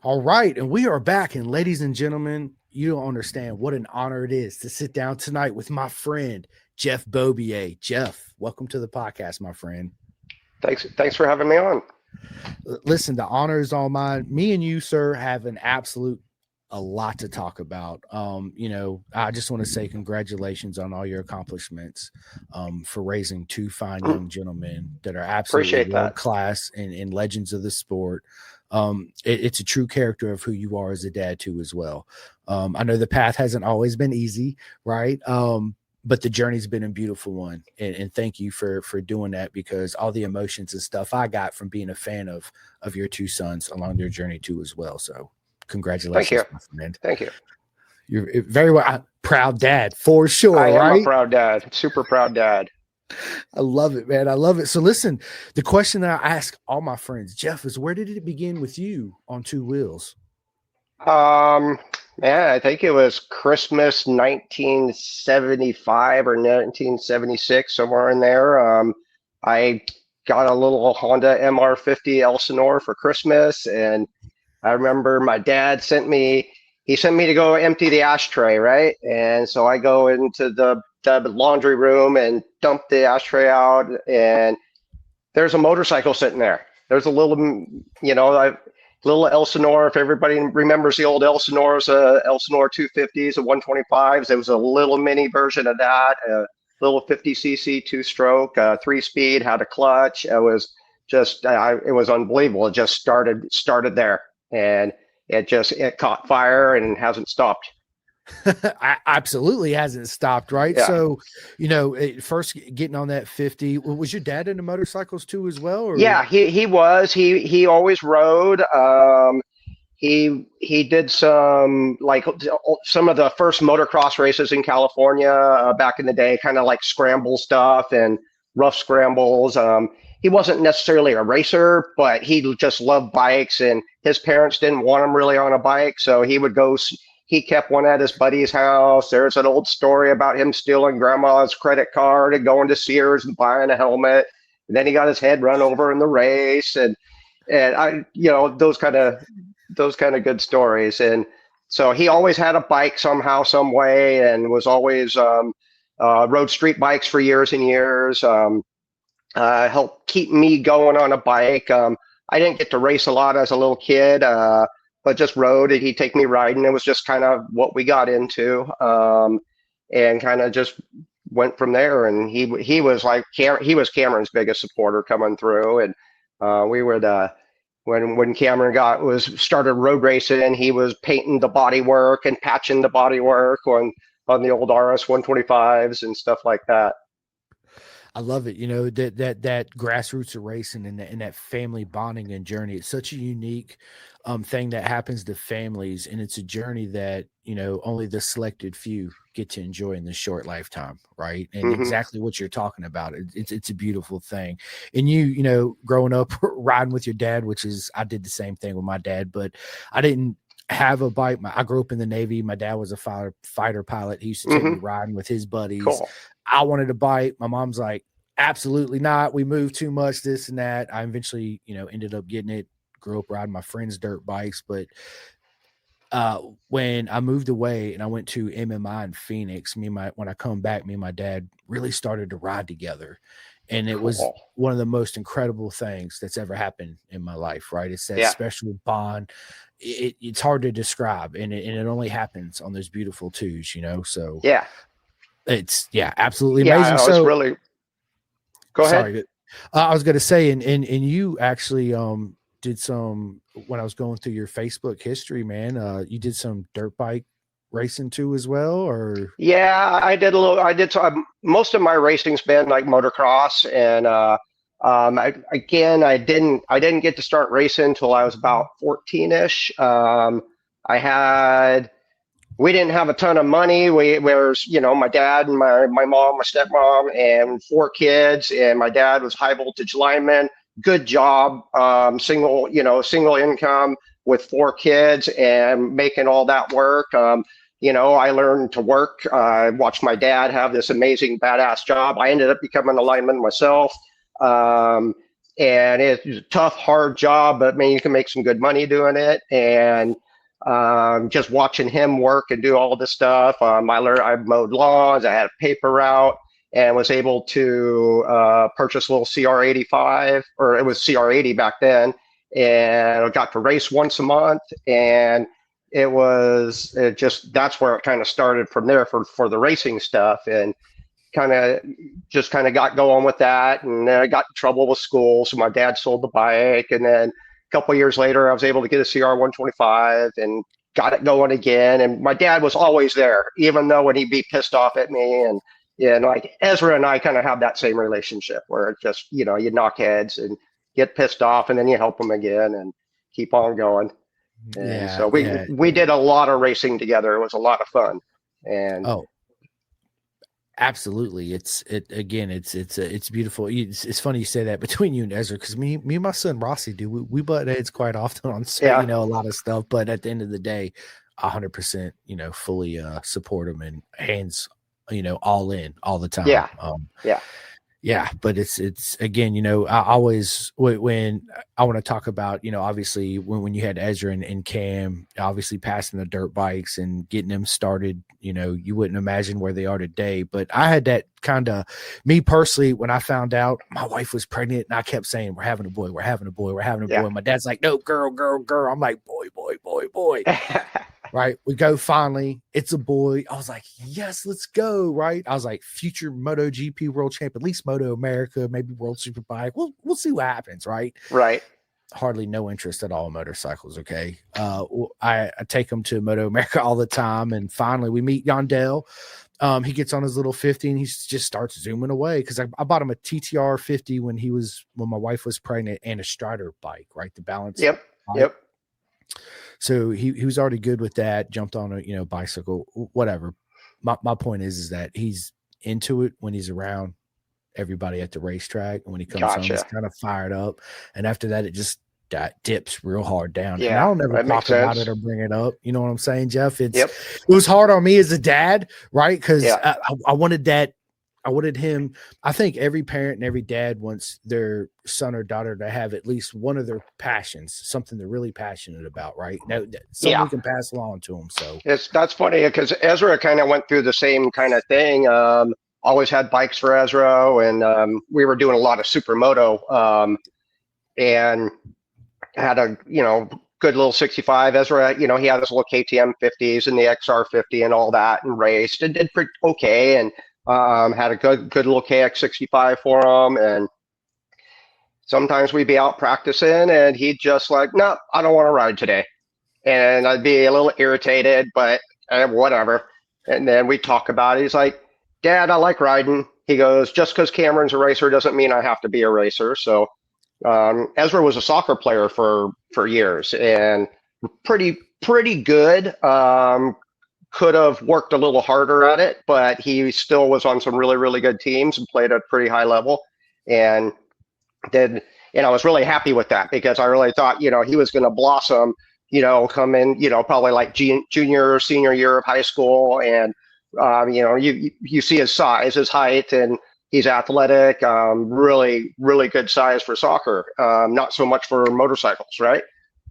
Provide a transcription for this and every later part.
All right, and we are back. And ladies and gentlemen, you don't understand what an honor it is to sit down tonight with my friend Jeff Beaubier. Jeff, welcome to the podcast, my friend. Thanks for having me on. Listen, the honor is all mine. Me and you, sir, have an absolute a lot to talk about. I just want to say congratulations on all your accomplishments for raising two fine young gentlemen that are absolutely Appreciate world that. class and legends of the sport. It's a true character of who you are as a dad too, as well. I know the path hasn't always been easy, right? But the journey's been a beautiful one, and thank you for doing that, because all the emotions and stuff I got from being a fan of your two sons along their journey too as well. So Thank congratulations, you. my friend. Thank you. You're very well proud dad for I sure, am a right? proud dad, super proud dad. I love it, man. I love it. So listen, the question that I ask all my friends, Jeff, is where did it begin with you on two wheels? Um, Man, I think it was Christmas 1975 or 1976, somewhere in there. I got a little Honda MR50 Elsinore for Christmas, and I remember my dad he sent me to go empty the ashtray, right? And so I go into the laundry room and dump the ashtray out, and there's a motorcycle sitting there. There's a little, little Elsinore. If everybody remembers the old Elsinores, Elsinore 250s, the 125s, there was a little mini version of that, a little 50cc two-stroke, three-speed, had a clutch. It was unbelievable. It just started there, and it caught fire and hasn't stopped. I absolutely hasn't stopped, right? Yeah. So, first getting on that 50, was your dad into motorcycles too as well, or? Yeah, he always rode. He did some of the first motocross races in California back in the day, kind of like scramble stuff and rough scrambles. He wasn't necessarily a racer, but he just loved bikes, and his parents didn't want him really on a bike, so he would go. He kept one at his buddy's house. There's an old story about him stealing grandma's credit card and going to Sears and buying a helmet. And then he got his head run over in the race, and those kind of good stories. And so he always had a bike somehow, some way, and was always rode street bikes for years and years. Helped keep me going on a bike. I didn't get to race a lot as a little kid, but just rode, and he'd take me riding. It was just kind of what we got into, and kind of just went from there. And he was he was Cameron's biggest supporter coming through, and we were the when Cameron started road racing, he was painting the body work and patching the body work on the old RS 125s and stuff like that. I love it. That grassroots of racing and that family bonding and journey. It's such a unique thing that happens to families, and it's a journey that only the selected few get to enjoy in this short lifetime, right? And Hmm. exactly what you're talking about. It's a beautiful thing. And growing up riding with your dad, which is I did the same thing with my dad, but I didn't have a bike. I grew up in the Navy. My dad was a fighter pilot. He used to take me Hmm. riding with his buddies. Cool. I wanted a bike. My mom's like, absolutely not. We moved too much, this and that. I eventually, ended up getting it. Grew up riding my friends' dirt bikes. But when I moved away and I went to MMI in Phoenix, when I come back, me and my dad really started to ride together. And it was Cool. one of the most incredible things that's ever happened in my life, right? It's that Yeah. special bond. It's hard to describe, and it only happens on those beautiful twos, so Yeah. it's absolutely amazing. Yeah. It's So really. Go ahead. sorry, I was going to say, and you actually did some when I was going through your Facebook history, man. You did some dirt bike racing too as well, or? Yeah, I did a little. I did most of my racing's been like motocross, and I didn't get to start racing until I was about 14ish. I had We didn't have a ton of money. Whereas my dad and my mom, my stepmom, and four kids, and my dad was high voltage lineman. Good job, single income with four kids and making all that work. I learned to work. I watched my dad have this amazing, badass job. I ended up becoming a lineman myself. and it's a tough, hard job, but man, you can make some good money doing it. And just watching him work and do all this stuff, I mowed lawns, I had a paper route, and was able to purchase a little CR85, or it was CR80 back then, and I got to race once a month, and it just that's where it kind of started from there for the racing stuff, and kind of just kind of got going with that. And then I got in trouble with school, so my dad sold the bike. And then a couple of years later, I was able to get a CR 125 and got it going again. And my dad was always there, even though when he'd be pissed off at me. And like Ezra and I kind of have that same relationship where it just, you knock heads and get pissed off, and then you help them again and keep on going. And Yeah, so yeah. we did a lot of racing together. It was a lot of fun. And Oh, absolutely. It's beautiful. It's funny you say that between you and Ezra, because me and my son Rossi do we butt heads quite often on yeah, a lot of stuff, but at the end of the day, 100%, fully support him and hands, all in all the time. yeah, yeah, Yeah, but it's again, I always when I want to talk about, obviously when you had Ezra and Cam, obviously passing the dirt bikes and getting them started, you wouldn't imagine where they are today. But I had that kind of, me personally, when I found out my wife was pregnant, and I kept saying, "We're having a boy, we're having a boy, we're having a yeah. boy." My dad's like, "No, girl, girl, girl." I'm like, "Boy, boy, boy, boy." Right. We go finally. It's a boy. I was like, yes, let's go. Right. I was like, future MotoGP world champ, at least Moto America, maybe World Superbike. We'll see what happens. Right. Right. Hardly no interest at all in motorcycles. Okay. I take him to Moto America all the time. And finally we meet Yandel. He gets on his little 50 and he just starts zooming away, because I bought him a TTR 50 when my wife was pregnant, and a Strider bike, right? The balance Yep. bike. Yep. So he was already good with that, jumped on a bicycle, whatever. My point is that he's into it when he's around everybody at the racetrack, and when he comes home he's Gotcha. kind of fired up, and after that it just dips real hard down. And Yeah, I'll never that makes talk about it sense. or bring it up, you know what I'm saying, Jeff? It Yep. was hard on me as a dad, right? Because Yeah. I wanted that. I wanted him. I think every parent and every dad wants their son or daughter to have at least one of their passions, something they're really passionate about, right? Now, something Yeah. we can pass along to them. So, That's funny because Ezra kind of went through the same kind of thing. Always had bikes for Ezra, and we were doing a lot of supermoto, and had a good little 65. Ezra, he had his little KTM 50s and the XR 50 and all that, and raced and did pretty okay, and had a good little KX 65 for him. And sometimes we'd be out practicing, and he'd just like, no, I don't want to ride today. And I'd be a little irritated, but whatever. And then we talk about it. He's like, Dad, I like riding. He goes, just because Cameron's a racer doesn't mean I have to be a racer. So Ezra was a soccer player for years, and pretty good. Could have worked a little harder at it, but he still was on some really, really good teams and played at a pretty high level. And did, I was really happy with that, because I really thought, he was going to blossom, come in, probably like junior or senior year of high school. And, you see his size, his height, and he's athletic, really, really good size for soccer, not so much for motorcycles, right?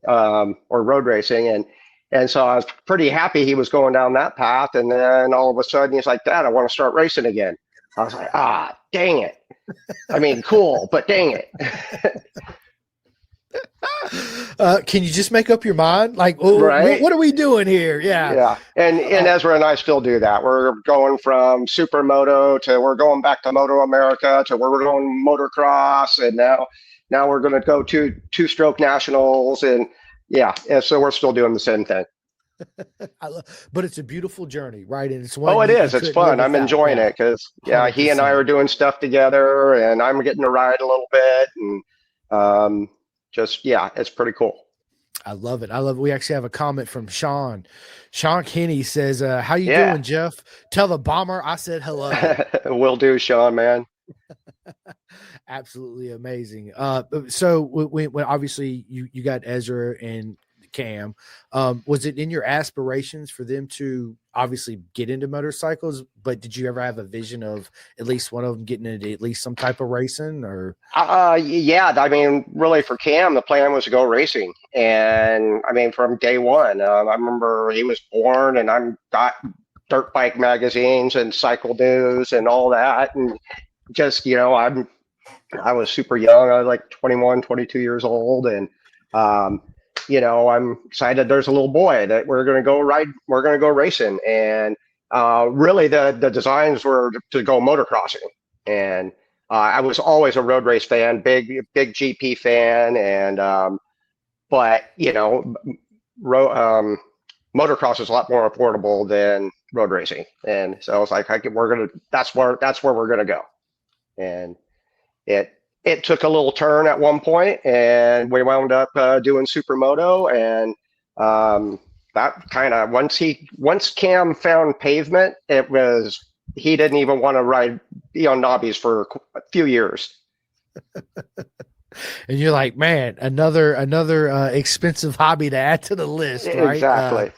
Or road racing. And so I was pretty happy he was going down that path. And then all of a sudden he's like, Dad, I want to start racing again. I was like, dang it. I mean, cool, but dang it. can you just make up your mind? Like, Right? what are we doing here? Yeah. Yeah. And Ezra and I still do that. We're going from supermoto to we're going back to Moto America to where we're going motocross, and now we're going to go to two-stroke nationals, and yeah, and so we're still doing the same thing. But it's a beautiful journey, right? And it's Oh, one it you is. It's couldn't live fun. I'm without. enjoying Yeah. it because yeah, he and I 100%. are doing stuff together, and I'm getting to ride a little bit, and just yeah, it's pretty cool. I love it. I love it. We actually have a comment from Sean. Sean Kinney says, how you Yeah, doing, Jeff? Tell the bomber I said hello. will do, Sean, man. Absolutely amazing. So when obviously you got Ezra and Cam. Was it in your aspirations for them to obviously get into motorcycles? But did you ever have a vision of at least one of them getting into at least some type of racing? Or Yeah, I mean, really for Cam, the plan was to go racing. And I mean, from day one, I remember he was born and I'm got dirt bike magazines and cycle news and all that. And just, I was super young. I was like 21, 22 years old. And, um, I'm excited there's a little boy that we're going to go ride. We're going to go racing. And really the designs were to go motocrossing. And I was always a road race fan, big GP fan. And, but, motocross is a lot more affordable than road racing. And so I was like, that's where we're going to go. And it took a little turn at one point, and we wound up doing supermoto, and that kind of once Cam found pavement, it was he didn't even want to ride be on knobbies for a few years. and you're like, man, another expensive hobby to add to the list, right? Exactly.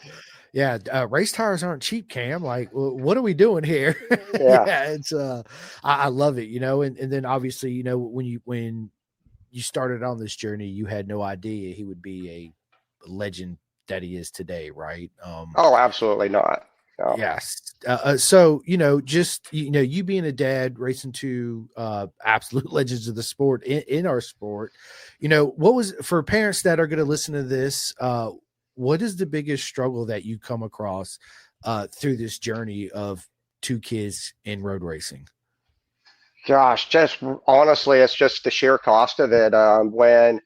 Yeah, race tires aren't cheap, Cam. Like, what are we doing here? Yeah. Yeah, it's I love it, and then obviously, when you started on this journey, you had no idea he would be a legend that he is today, right? Oh, absolutely not. No. Yes. So, just you being a dad, racing to absolute legends of the sport in our sport, what was for parents that are going to listen to this, what is the biggest struggle that you come across through this journey of two kids in road racing? Gosh, just honestly, it's just the sheer cost of it. When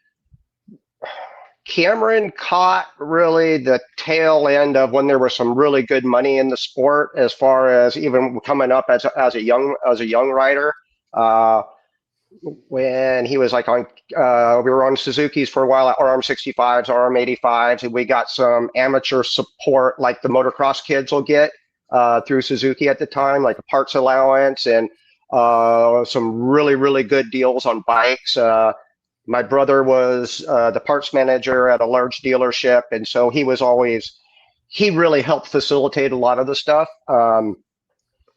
Cameron caught really the tail end of when there was some really good money in the sport, as far as even coming up as a young rider. Uh, when he was like we were on Suzuki's for a while, RM65s, RM85s, and we got some amateur support like the motocross kids will get through Suzuki at the time, like a parts allowance and some really, really good deals on bikes. My brother was the parts manager at a large dealership, and so he really helped facilitate a lot of the stuff.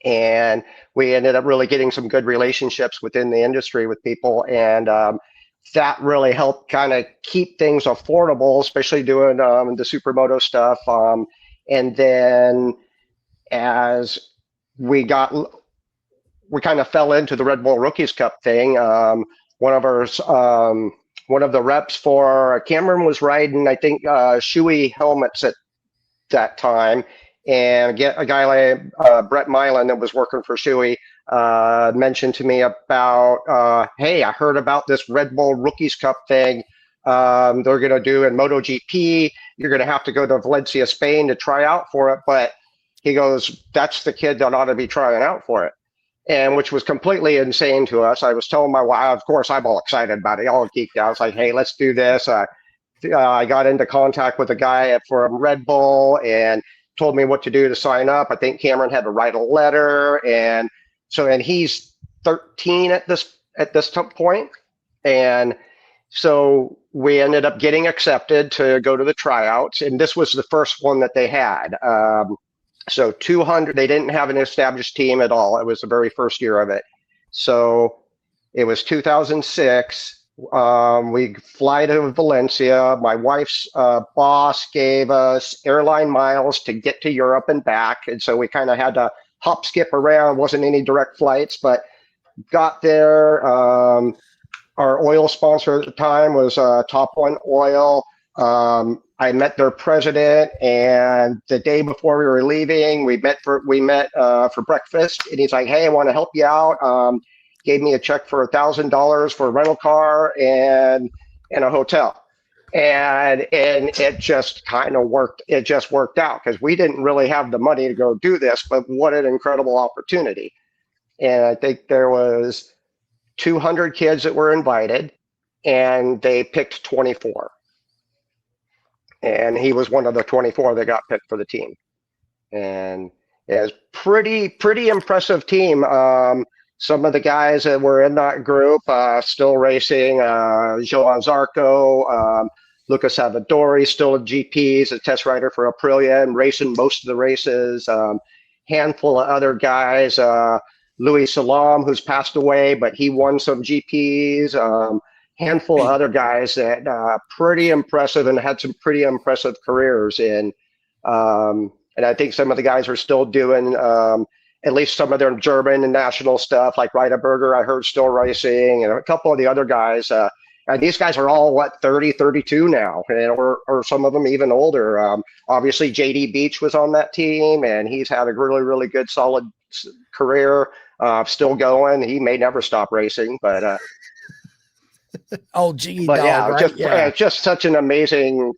And we ended up really getting some good relationships within the industry with people, and that really helped kind of keep things affordable, especially doing the supermoto stuff. And then as we got we kind of fell into the Red Bull Rookies Cup thing. One of our one of the reps for Cameron was riding, I think, Shoei helmets at that time, and get a guy like Brett Milan that was working for Shoei mentioned to me about, hey, I heard about this Red Bull Rookies Cup thing. They're going to do in MotoGP. You're going to have to go to Valencia, Spain to try out for it. But he goes, that's the kid that ought to be trying out for it. And which was completely insane to us. I was telling my wife, of course, I'm all excited about it, all geeked out. I was like, hey, let's do this. I got into contact with a guy from Red Bull and told me what to do to sign up. I think Cameron had to write a letter, and he's 13 at this point, and so we ended up getting accepted to go to the tryouts, and this was the first one that they had. So 200, they didn't have an established team at all. It was the very first year of it. So it was 2006. We fly to Valencia. My wife's boss gave us airline miles to get to Europe and back. And so we kind of had to hop, skip around. Wasn't any direct flights, but got there. Our oil sponsor at the time was Top One Oil. I met their president, and the day before we were leaving, we met for breakfast. And he's like, "Hey, I want to help you out." Gave me a check for $1,000 for a rental car and a hotel, and it just kind of worked. It just worked out because we didn't really have the money to go do this, but what an incredible opportunity! And I think there was 200 kids that were invited, and they picked 24. And he was one of the 24 that got picked for the team. And it was pretty impressive team. Some of the guys that were in that group still racing, Joan Zarco, Lucas Savadori still in GPs, a test rider for Aprilia and racing most of the races. Handful of other guys. Louis Salam, who's passed away, but he won some GPs. Handful of other guys that pretty impressive and had some pretty impressive careers. And I think some of the guys are still doing at least some of their German and national stuff, like Reiderberger, I heard still racing, and a couple of the other guys. And these guys are all, what, 30, 32 now, or some of them even older. Obviously, JD Beach was on that team, and he's had a really, really good, solid career, still going. He may never stop racing, Oh, G but dog, yeah, right? Yeah. just such an amazing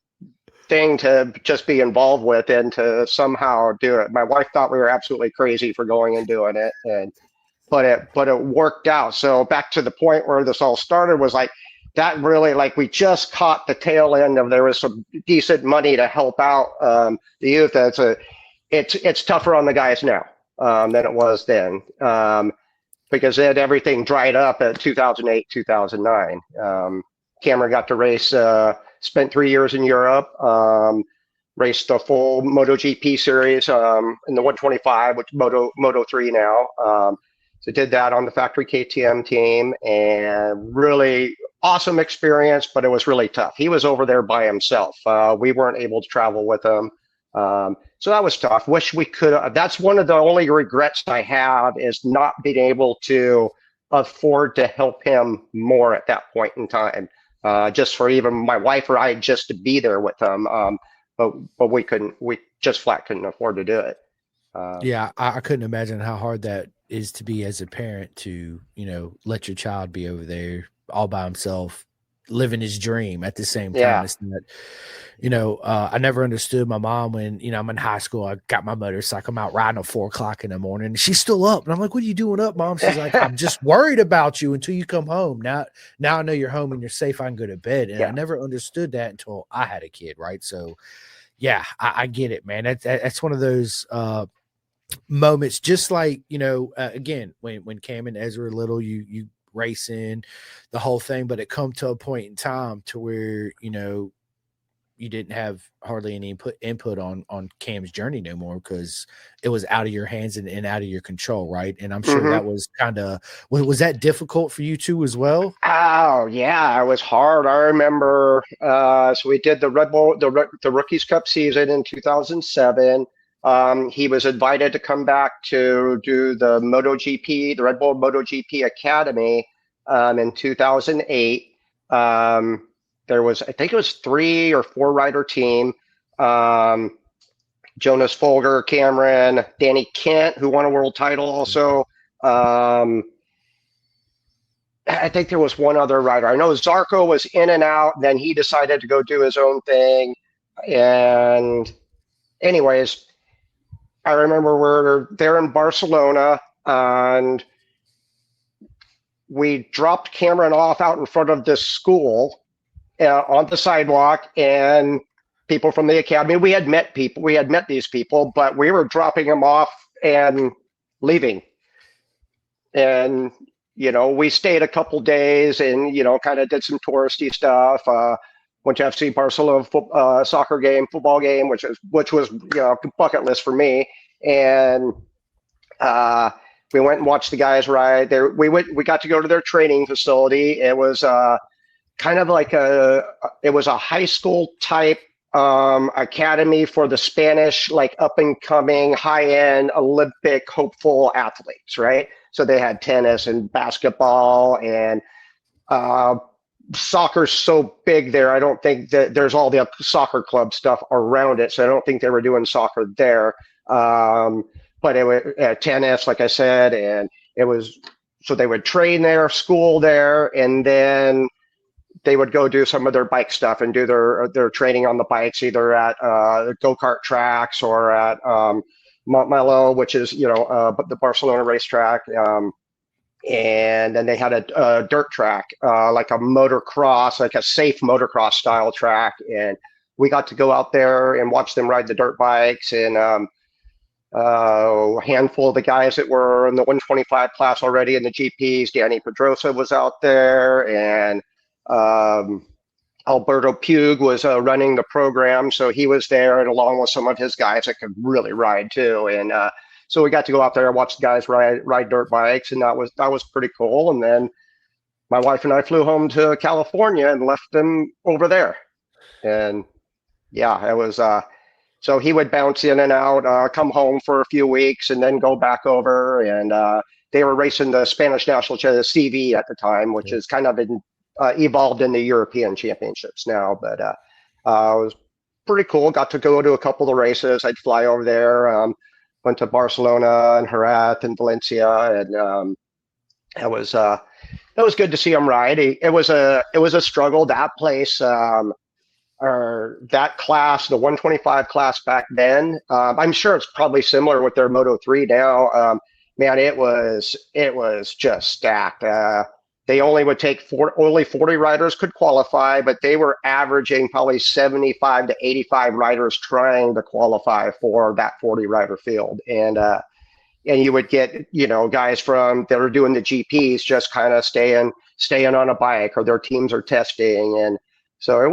thing to just be involved with and to somehow do it. My wife thought we were absolutely crazy for going and doing it, and but it worked out. So back to the point where this all started was like that really, like, we just caught the tail end of, there was some decent money to help out the youth. It's tougher on the guys now than it was then, because then everything dried up at 2008, 2009. Cameron got to race, spent 3 years in Europe, raced the full MotoGP series in the 125, which Moto 3 now. So did that on the factory KTM team, and really awesome experience, but it was really tough. He was over there by himself. We weren't able to travel with him. So that was tough. Wish we could. That's one of the only regrets I have, is not being able to afford to help him more at that point in time. Just for even my wife or I just to be there with him. But we couldn't. We just flat couldn't afford to do it. Yeah, I couldn't imagine how hard that is to be as a parent, to, let your child be over there all by himself, living his dream at the same time. Yeah. It's not, I never understood my mom when, I'm in high school. I got my motorcycle. I'm out riding at 4 o'clock in the morning, and she's still up. And I'm like, "What are you doing up, Mom?" She's like, "I'm just worried about you until you come home. Now I know you're home and you're safe. I can go to bed." And I Yeah. never understood that until I had a kid, right? So, yeah, I get it, man. That's one of those moments, just like, again, when Cam and Ezra were little, you racing the whole thing, but it come to a point in time to where, you didn't have hardly any input on Cam's journey no more, because it was out of your hands and out of your control, right? And I'm sure Mm-hmm. that was kind of, was that difficult for you too as well? Oh yeah, it was hard. I remember. So we did the Red Bull, the Rookies Cup season in 2007. He was invited to come back to do the MotoGP, the Red Bull MotoGP Academy, in 2008. There was, I think it was 3 or 4 rider team. Um, Jonas Folger, Cameron, Danny Kent, who won a world title also. Um, I think there was one other rider. I know Zarco was in and out. Then he decided to go do his own thing. And anyways, I remember we're there in Barcelona, and we dropped Cameron off out in front of this school on the sidewalk, and people from the academy. We had met people. We had met these people, but we were dropping them off and leaving. And we stayed a couple days and kind of did some touristy stuff. Went to FC Barcelona soccer game, football game, which was bucket list for me. And we went and watched the guys ride there. We got to go to their training facility. It was kind of like it was a high school type academy for the Spanish, like up and coming, high end Olympic hopeful athletes, right? So they had tennis and basketball, and soccer's so big there. I don't think that there's all the soccer club stuff around it. So I don't think they were doing soccer there. But it was tennis, like I said, and it was, so they would train there, school there, and then they would go do some of their bike stuff and do their training on the bikes, either at go-kart tracks or at Montmeló, which is the Barcelona racetrack, and then they had a dirt track, like a motocross, like a safe motocross style track, and we got to go out there and watch them ride the dirt bikes. And a handful of the guys that were in the 125 class already in the GPs, Danny Pedrosa was out there, and Alberto Pugh was running the program, so he was there, and along with some of his guys that could really ride too. And so we got to go out there and watch the guys ride dirt bikes, and that was pretty cool. And then my wife and I flew home to California and left them over there. And yeah, it was. So he would bounce in and out, come home for a few weeks, and then go back over. And they were racing the Spanish National CV at the time, which Yeah. has kind of been evolved in the European Championships now. But it was pretty cool. Got to go to a couple of races. I'd fly over there. Went to Barcelona and Jerez and Valencia, and it was good to see him ride. It was a struggle. That place. Or that class, the 125 class back then. I'm sure it's probably similar with their Moto 3 now. Man, it was just stacked. They only would take only 40 riders could qualify, but they were averaging probably 75 to 85 riders trying to qualify for that 40 rider field. And you would get, guys from that are doing the GPs just kind of staying on a bike, or their teams are testing. And so it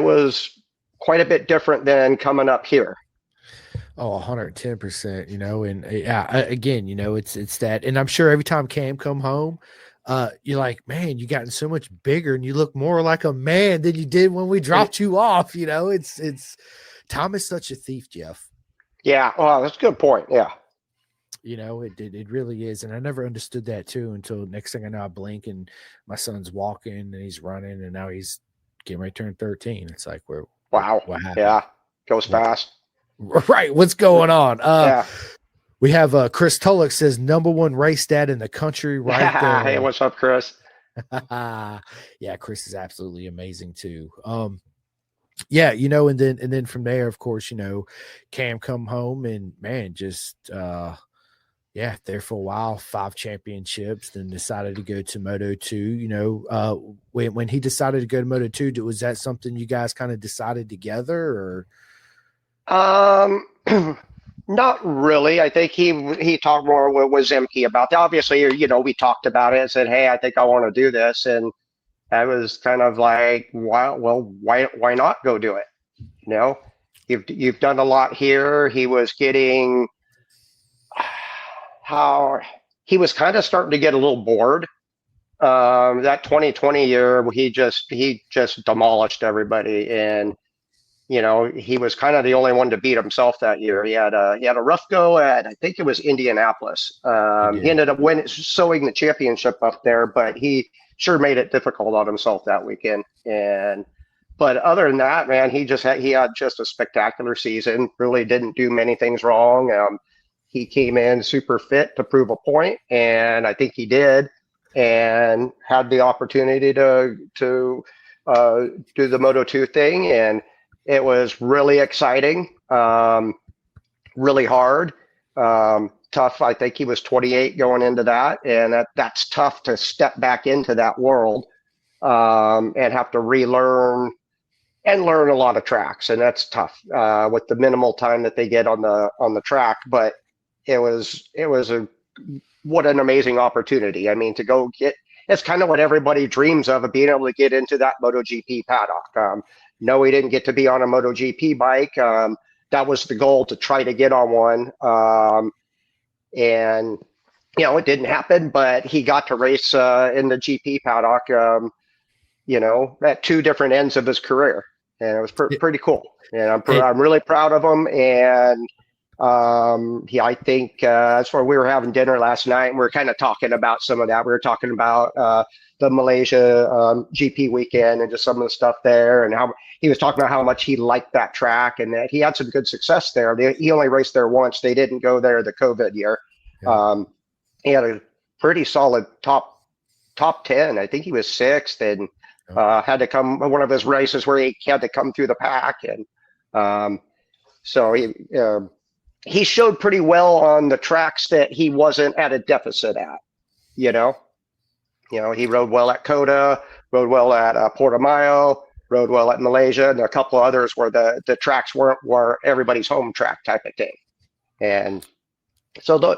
was quite a bit different than coming up here. Oh, 110%, and yeah, again, it's that, and I'm sure every time Cam come home, you're like, man, you gotten so much bigger and you look more like a man than you did when we dropped you off. It's time is such a thief, Jeff. Yeah, well, that's a good point. Yeah. It really is. And I never understood that too until next thing I know, I blink and my son's walking and he's running and now he's getting ready to turn 13. It's like, Wow. what happened? Yeah. Goes What, fast. right. What's going on? Yeah. We have Chris Tulloch says #1 race dad in the country right Hey, there. what's up, Chris? Yeah, Chris is absolutely amazing too. Yeah, and then from there, of course, Cam come home and man, just yeah, there for a while, 5 championships, then decided to go to Moto 2. When he decided to go to Moto 2, was that something you guys kind of decided together or Um, not really. I think he talked more with Zemke about that. Obviously, we talked about it and said, "Hey, I think I want to do this," and I was kind of like, why not go do it? You know, you've done a lot here. He was getting how he was kind of starting to get a little bored. That 2020 year, he just demolished everybody, and he was kind of the only one to beat himself that year. He had a rough go at, I think it was Indianapolis. he He did? ended up sewing the championship up there, but he sure made it difficult on himself that weekend. But other than that, man, he had just a spectacular season. Really didn't do many things wrong. He came in super fit to prove a point, and I think he did, and had the opportunity to do the Moto 2 thing, and it was really exciting, really hard, tough. I think he was 28 going into that, and that's tough to step back into that world, and have to relearn and learn a lot of tracks, and that's tough with the minimal time that they get on the track. But it was what an amazing opportunity. I mean, to go get it's kind of what everybody dreams of being able to get into that MotoGP paddock. No, he didn't get to be on a MotoGP bike. That was the goal, to try to get on one. And it didn't happen, but he got to race in the GP paddock. At 2 different ends of his career, and it was pretty cool. And It, I'm really proud of him. And I think that's where we were having dinner last night, and we were kind of talking about some of that. We were talking about the Malaysia GP weekend and just some of the stuff there, and how he was talking about how much he liked that track and that he had some good success there. He only raced there once. They didn't go there the COVID year. yeah. He had a pretty solid top 10. I think he was 6th, and had to come one of his races where he had to come through the pack, and so he showed pretty well on the tracks that he wasn't at a deficit at. You know, he rode well at Coda, rode well at Portimao, rode well at Malaysia, and a couple of others where the tracks were everybody's home track type of thing. And so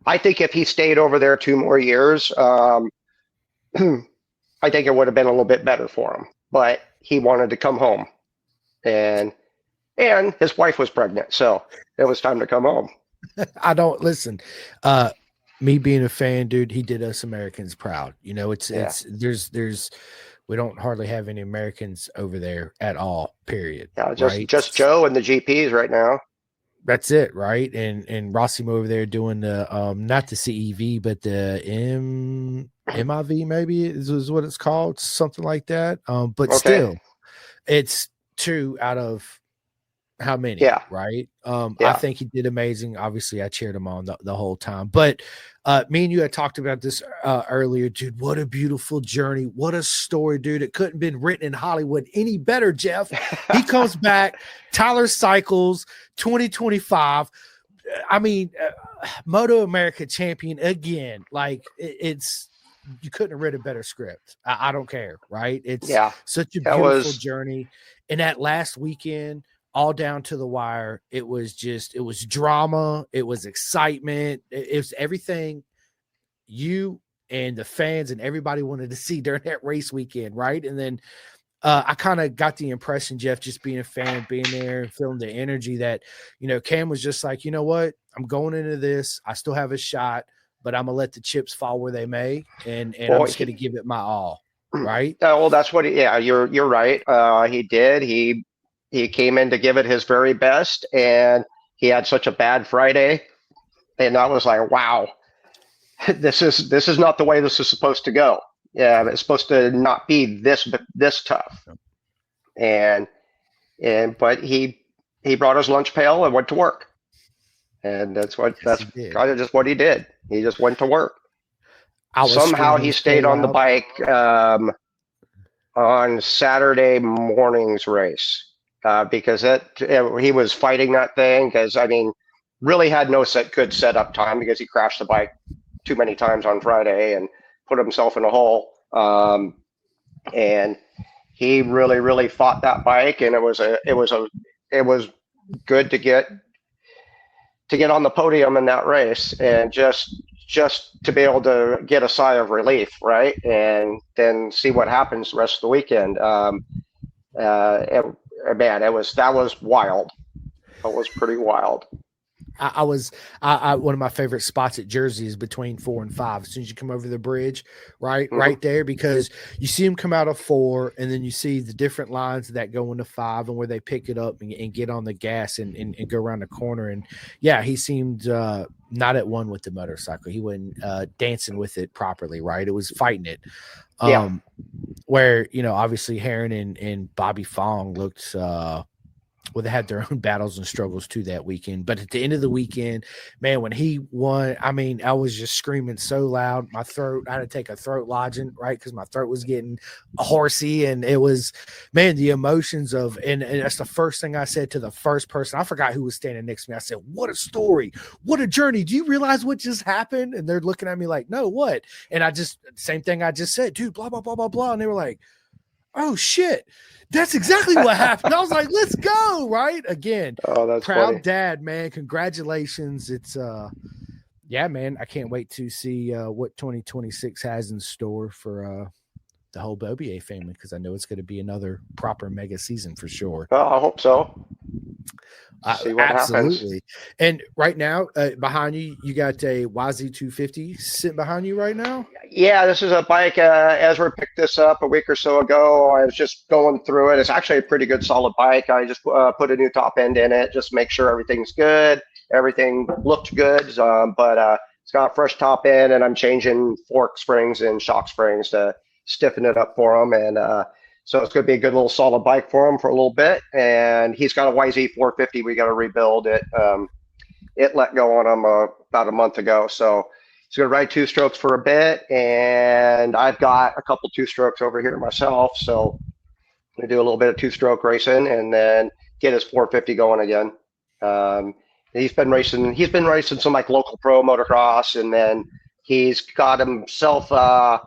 I think if he stayed over there 2 more years, I think it would have been a little bit better for him. but he wanted to come home, and his wife was pregnant, so it was time to come home. I don't listen. Uh, Me being a fan, dude, he did us Americans proud. You know, Yeah, there's we don't hardly have any Americans over there at all. Period. yeah, Right. just Joe and the GPs right now. That's it, right? And Rossi over there doing the not the CEV, but the MIV maybe is what it's called, something like that. But Okay, still, it's two out of how many, yeah, right? I yeah. think he did amazing. Obviously, I cheered him on the whole time. But me and you had talked about this earlier, dude. What a beautiful journey. What a story, dude. It couldn't have been written in Hollywood any better, Jeff. He comes back, Tyler Cycles, 2025. I mean, Moto America champion again. Like it's you couldn't have written a better script. I don't care, right? It's Yeah, such a that beautiful was journey. And that last weekend, all down to the wire, it was drama, it was excitement, it was everything you and the fans and everybody wanted to see during that race weekend, right? And then I kind of got the impression, Jeff, just being a fan, being there and feeling the energy that, Cam was just like, you know what? I'm going into this. I still have a shot, but I'm gonna let the chips fall where they may, and I'm well. just gonna give it my all. Right? Well, that's what. Yeah, you're right. He did. He came in to give it his very best, and he had such a bad Friday, and I was like, wow, this is not the way this is supposed to go. Yeah, it's supposed to not be this tough. And but he brought his lunch pail and went to work, and Yes, that's he did. kind of just what he did. He just went to work. I was Somehow he screaming so stayed on the loud. bike on Saturday morning's race because he was fighting that thing because I mean really had no good setup time because he crashed the bike too many times on Friday and put himself in a hole. And he really fought that bike, and it was good to get on the podium in that race and just to be able to get a sigh of relief, right? And then see what happens the rest of the weekend. It, Man, that was wild. That was pretty wild. I was one of my favorite spots at Jersey is between 4 and 5. As soon as you come over the bridge, Mm-hmm. right there, because you see them come out of 4, and then you see the different lines that go into 5, and where they pick it up and get on the gas and go around the corner. And yeah, he seemed not at one with the motorcycle. He wasn't dancing with it properly, right? It was fighting it. Yeah. Where obviously Heron and Bobby Fong looked well, they had their own battles and struggles too that weekend. But at the end of the weekend, man, when he won, I mean, I was just screaming so loud. My throat, I had to take a throat lodging, right? Because my throat was getting horsey. And it was, man, the emotions of, and that's the first thing I said to the first person. I forgot who was standing next to me. I said, what a story. What a journey. Do you realize what just happened? And they're looking at me like, no, what? And I just, same thing I just said, dude, blah, blah, blah, blah, blah. And they were like, oh shit, that's exactly what happened. I was like, let's go. Right. Again, Oh, that's funny. proud dad, man. Congratulations. It's yeah, man. I can't wait to see what 2026 has in store for the whole Beaubier family, because I know it's going to be another proper mega season for sure. Well, I hope so. See what happens. Absolutely. And right now, behind you, you got a YZ250 sitting behind you right now. Yeah, this is a bike. Ezra picked this up a week or so ago. I was just going through it. It's actually a pretty good, solid bike. I just put a new top end in it, just make sure everything's good. Everything looked good, but it's got a fresh top end, and I'm changing fork springs and shock springs to stiffen it up for him. And so it's going to be a good little solid bike for him for a little bit. And he's got a YZ 450. We got to rebuild it. It let go on him about a month ago, so he's going to ride two strokes for a bit, and I've got a couple two strokes over here myself, so I'm going to do a little bit of two stroke racing and then get his 450 going again. Um, he's been racing. He's been racing some like local pro motocross, and then he's got himself. I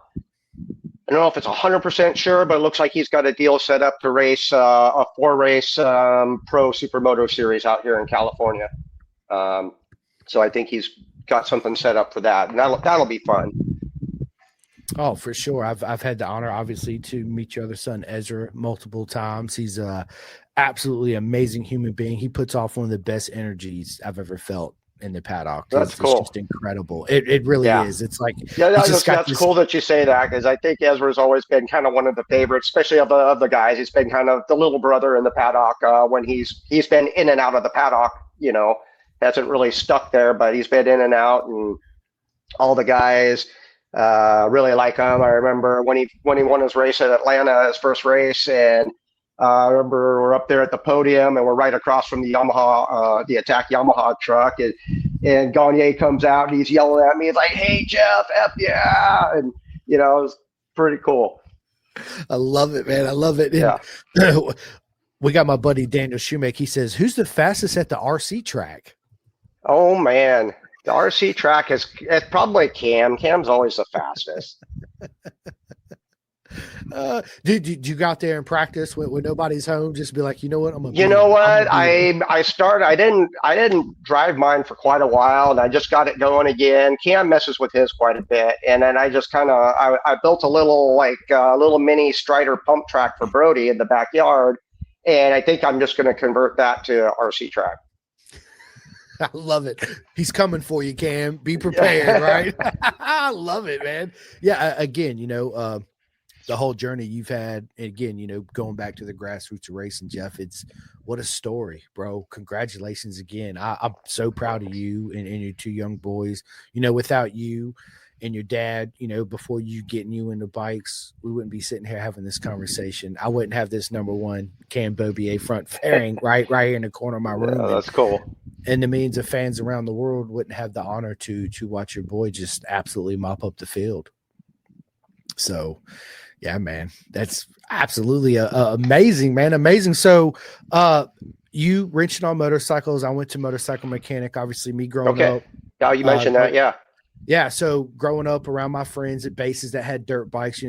don't know if it's 100% sure, but it looks like he's got a deal set up to race a 4 race pro supermoto series out here in California. So I think he's got something set up for that, and that'll be fun. Oh, for sure. I've had the honor, obviously, to meet your other son, Ezra, multiple times. He's a absolutely amazing human being. He puts off one of the best energies I've ever felt in the paddock. That's It's cool. just incredible. It really Yeah. is. It's like Yeah, he's just got that's this. cool that you say that because I think Ezra's always been kind of one of the favorites, especially of the guys. He's been kind of the little brother in the paddock when he's been in and out of the paddock. Hasn't really stuck there, but he's been in and out, and all the guys really like him. I remember when he won his race at Atlanta, his first race, and I remember we're up there at the podium and we're right across from the the Attack Yamaha truck, and Gagne comes out and he's yelling at me. He's like, "Hey Jeff, F yeah!" And it's pretty cool. I love it, man. I love it. And Yeah. we got my buddy Daniel Shoemaker. He says, "Who's the fastest at the RC track?" Oh man, the RC track is it's probably Cam. Cam's always the fastest. Did you go out there and practice when nobody's home? Just be like, you know what, I'm gonna You beat know him. I'm what? gonna beat him. I started. I didn't drive mine for quite a while, and I just got it going again. Cam messes with his quite a bit, and then I just kind of I built a little little mini Strider pump track for Brody in the backyard, and I think I'm just going to convert that to RC track. I love it. He's coming for you, Cam. Be prepared, right? I love it, man. Yeah. Again, the whole journey you've had, and again, going back to the grassroots of racing, Jeff, it's what a story, bro. Congratulations again. I'm so proud of you and your two young boys. Without you and your dad, before you getting you into bikes, we wouldn't be sitting here having this conversation. I wouldn't have this number one Cam Beaubier front fairing right here in the corner of my room. Yeah, that's cool. And the millions of fans around the world wouldn't have the honor to watch your boy just absolutely mop up the field. So, yeah, man, that's absolutely amazing, man. Amazing. So, you wrenching on motorcycles. I went to motorcycle mechanic, obviously me growing up. Yeah, you mentioned that. Yeah. Yeah. So growing up around my friends at bases that had dirt bikes, I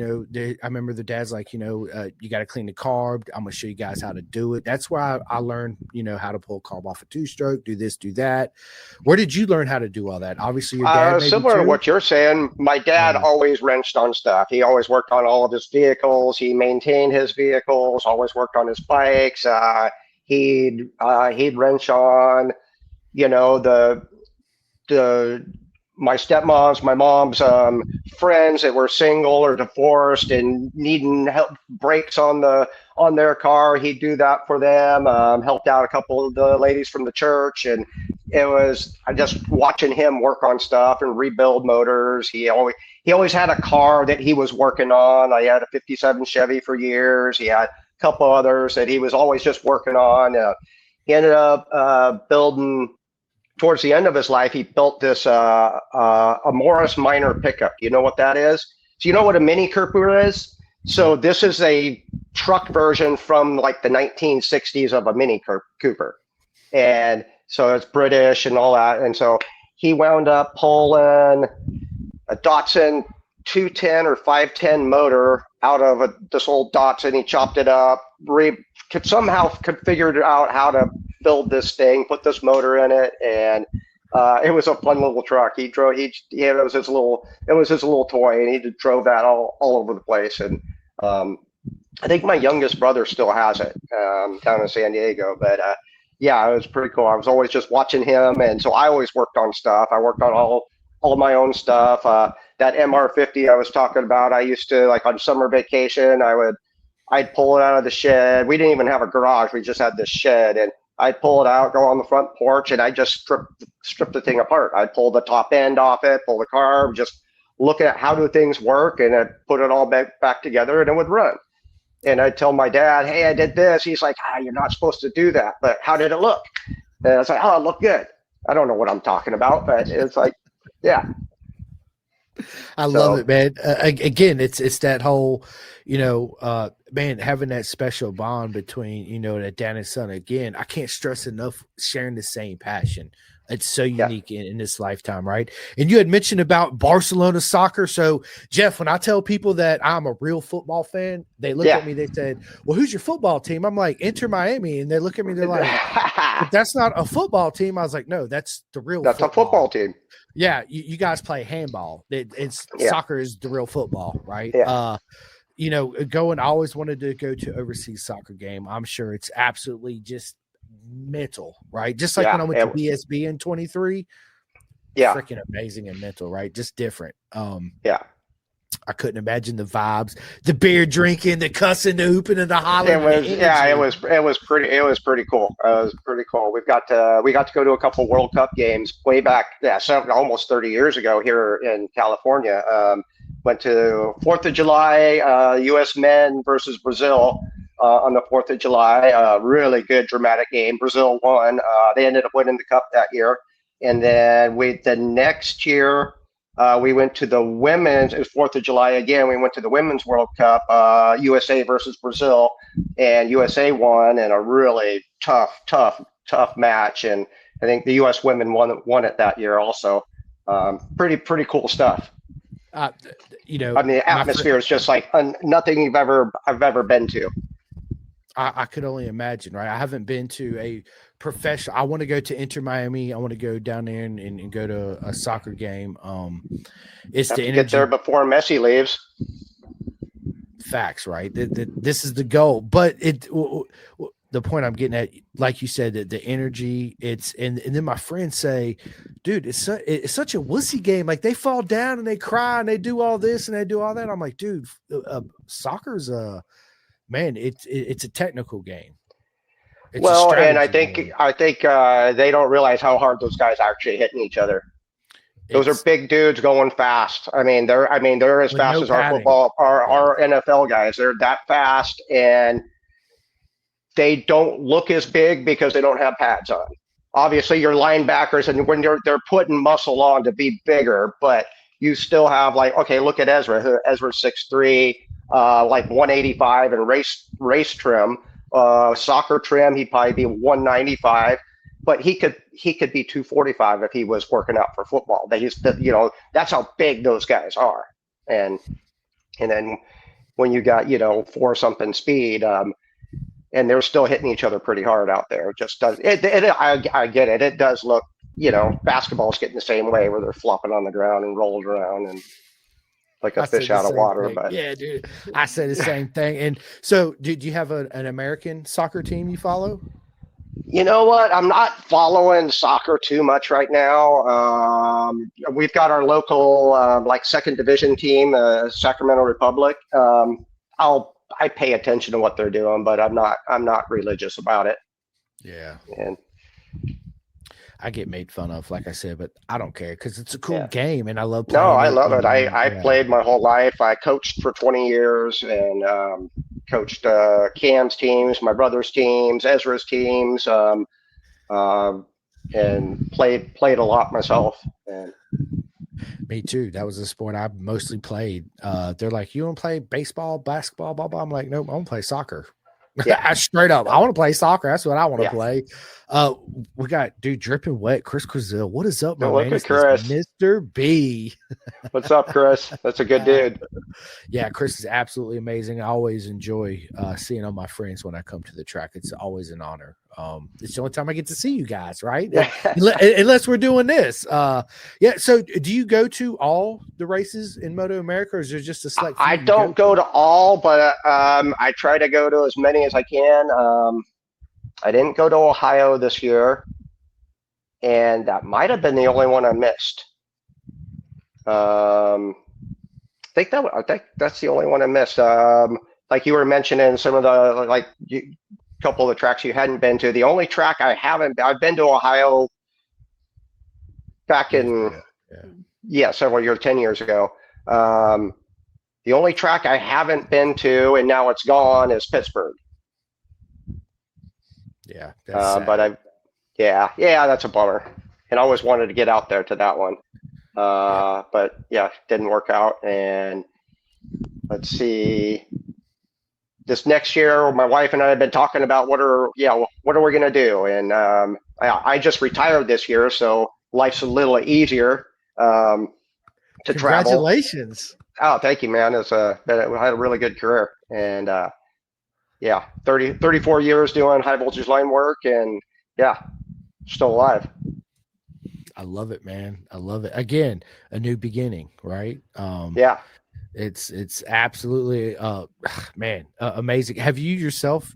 remember the dad's like, you got to clean the carb. I'm going to show you guys how to do it. That's where I learned, how to pull a carb off a two-stroke, do this, do that. Where did you learn how to do all that? Obviously your dad. Similar to what you're saying, my dad always wrenched on stuff. He always worked on all of his vehicles. He maintained his vehicles, always worked on his bikes. He'd wrench on, the my stepmom's, my mom's friends that were single or divorced and needing help brakes on their car. He'd do that for them. Helped out a couple of the ladies from the church, and it was just watching him work on stuff and rebuild motors. He always had a car that he was working on. I had a '57 Chevy for years. He had a couple others that he was always just working on. He ended up building. Towards the end of his life, he built this a Morris Minor pickup. You know what that is? So you know what a Mini Cooper is? So this is a truck version from like the 1960s of a Mini Cooper. And so it's British and all that. And so he wound up pulling a Datsun 210 or 510 motor out of this old Datsun. He chopped it up, somehow figured out how to build this thing, put this motor in it, and it was a fun little truck. It was his little toy, and he drove that all over the place. And I think my youngest brother still has it down in San Diego. But yeah, it was pretty cool. I was always just watching him, and so I always worked on stuff. I worked on all my own stuff. That MR50 I was talking about, I used to, like, on summer vacation, I'd pull it out of the shed. We didn't even have a garage. We just had this shed, and I'd pull it out, go on the front porch, and I'd just strip the thing apart. I'd pull the top end off it, pull the carb, just look at how do things work, and I'd put it all back together, and it would run. And I'd tell my dad, hey, I did this. He's like, you're not supposed to do that, but how did it look? And I was like, oh, it looked good. I don't know what I'm talking about, but it's like, yeah. I love it, man. Again, it's that whole, man, having that special bond between, that dad and son, again, I can't stress enough sharing the same passion. It's so Yeah, unique in this lifetime, right? And you had mentioned about Barcelona soccer. So, Jeff, when I tell people that I'm a real football fan, they look yeah. at me, they said, well, who's your football team? I'm like, Inter Miami. And they look at me, they're like, but that's not a football team. I was like, no, that's the real That's a football football. team. Yeah, you guys play handball. It's Yeah, soccer is the real football, right? yeah, Going, I always wanted to go to overseas soccer game. I'm sure it's absolutely just mental, right? Just like when yeah, I went to BSB in 23, yeah, freaking amazing and mental, right? Just different. yeah. I couldn't imagine the vibes, the beer drinking, the cussing, the hooping, and the It hollering, the was, yeah, energy. it was pretty cool. It was pretty cool. We got to go to a couple World Cup games way back, yeah, almost 30 years ago here in California. Went to Fourth of July, U.S. men versus Brazil on the Fourth of July. Really good dramatic game. Brazil won. They ended up winning the cup that year, and then the next year. We went to the women's. It was Fourth of July again. We went to the women's World Cup, USA versus Brazil, and USA won in a really tough match. And I think the US women won it that year also. Pretty cool stuff. Uh, I mean, the my friend, atmosphere is just like nothing I've ever been to. I could only imagine, right? I haven't been to a professional. I want to go to Inter Miami. I want to go down there and go to a soccer game. It's Have the to get there energy. before Messi leaves. Facts, right? This is the goal, but the point I'm getting at, like you said, that the energy. And then my friends say, dude, it's such a wussy game. Like they fall down and they cry and they do all this and they do all that. I'm like, dude, soccer's man, it's a technical game. It's a Well, and strategy game. I think they don't realize how hard those guys are actually hitting each other. Those are It's big dudes going fast. They're as with fast no as our padding. football, Yeah. our NFL guys. They're that fast, and they don't look as big because they don't have pads on. Obviously, your linebackers, and when they're putting muscle on to be bigger, but you still have like, okay, look at Ezra. Ezra's 6'3", like 185 and race trim, soccer trim. He'd probably be 195, but he could be 245 if he was working out for football. That's how big those guys are, and then when you got four something speed. And they're still hitting each other pretty hard out there. It just does I get it. It does look, basketball's getting the same way where they're flopping on the ground and rolling around and like a I said fish the out of same water. thing. But Yeah, dude. I said the same thing. And so, do you have an American soccer team you follow? you know what? I'm not following soccer too much right now. We've got our local like second division team, Sacramento Republic. I pay attention to what they're doing, but I'm not religious about it. Yeah. And I get made fun of, like I said, but I don't care because it's a cool yeah. game and I love No, playing I it. love it. I Yeah. played my whole life. I coached for 20 years and coached Cam's teams, my brother's teams, Ezra's teams, and played a lot myself. And Me too. That was a sport I mostly played. They're like, you want to play baseball, basketball, blah, blah. I'm like, nope, I want to play soccer. yeah, I straight up, I want to play soccer. That's what I want to yeah. play. We got dude dripping wet, Chris Brazil. What is up, my So look man? at This is Chris. Mr. B. What's up, Chris? That's a good Uh, dude. yeah, Chris is absolutely amazing. I always enjoy seeing all my friends when I come to the track. It's always an honor. It's the only time I get to see you guys, right? Unless we're doing this. Yeah. So, do you go to all the races in Moto America, or is there just a select I few you go don't go to? to all, but I try to go to as many as I can. I didn't go to Ohio this year, and that might have been the only one I missed. I think that's the only one I missed. Like you were mentioning, some of the couple of the tracks you hadn't been to. The only track I've been to Ohio back Years in ago. Yeah. several years, 10 years ago. The only track I haven't been to, and now it's gone, is Pittsburgh. Yeah. That's sad. But that's a bummer. And I always wanted to get out there to that one. But yeah, didn't work out. And let's see. this next year, my wife and I have been talking about what are we going to do, and I just retired this year, so life's a little easier um, to travel. Congratulations. Oh, thank you, man. I had a really good career, and yeah, 34 years doing high voltage line work, and yeah, still alive. I love it, man. I love it. Again, a new beginning, right? Yeah. It's absolutely man, amazing. Have you yourself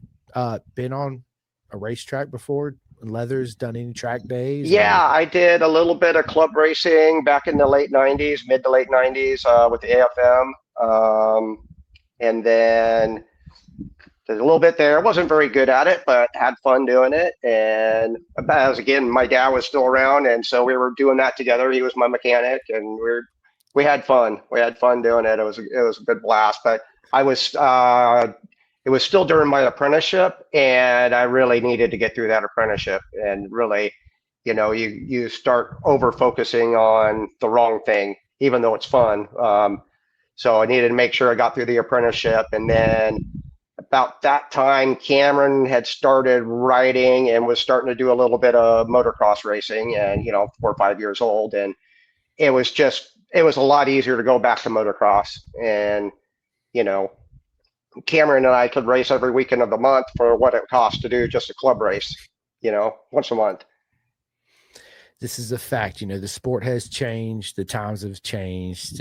been on a racetrack before? Leathers done any track days or Yeah, I did a little bit of club racing back in the late 90s, mid to late 90s with the AFM. And then did a little bit there. Wasn't very good at it, but had fun doing it. And as again, my dad was still around, and so we were doing that together. He was my mechanic, and we had fun. We had fun doing it. It was a good blast. But I was it was still during my apprenticeship, and I really needed to get through that apprenticeship. And really, you start over focusing on the wrong thing, even though it's fun. So I needed to make sure I got through the apprenticeship, and then about that time, Cameron had started riding and was starting to do a little bit of motocross racing, and 4 or 5 years old, and it was a lot easier to go back to motocross, and you know Cameron and I could race every weekend of the month for what it costs to do just a club race, once a month. this is a fact. The sport has changed, the times have changed.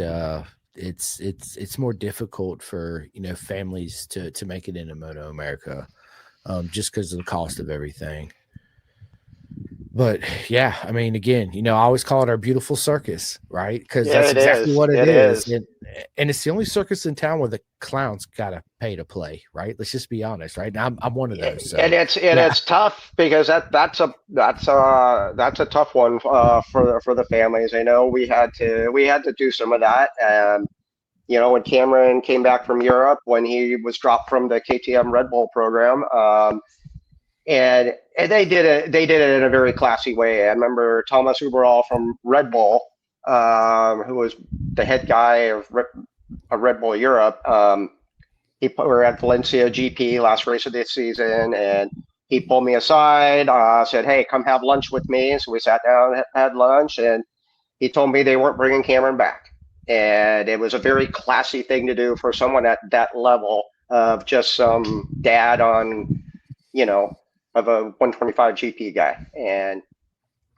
It's more difficult for families to make it into Moto America, just because of the cost of everything. But yeah, I mean, again, I always call it our beautiful circus, right? Because Yeah, that's it exactly is. what it It is. is. And it's the only circus in town where the clowns gotta pay to play, right? Let's just be honest, right? Now I'm one of those. And So yeah, it's tough because that's a tough one for the families. I know we had to do some of that. When Cameron came back from Europe, when he was dropped from the KTM Red Bull program, and they did it in a very classy way. I remember Thomas Uberall from Red Bull, who was the head guy of Red Bull Europe. We were at Valencia GP last race of this season, and he pulled me aside, said, "Hey, come have lunch with me." So we sat down, had lunch, and he told me they weren't bringing Cameron back, and it was a very classy thing to do for someone at that level of just some dad on, you know, of a 125 GP guy, and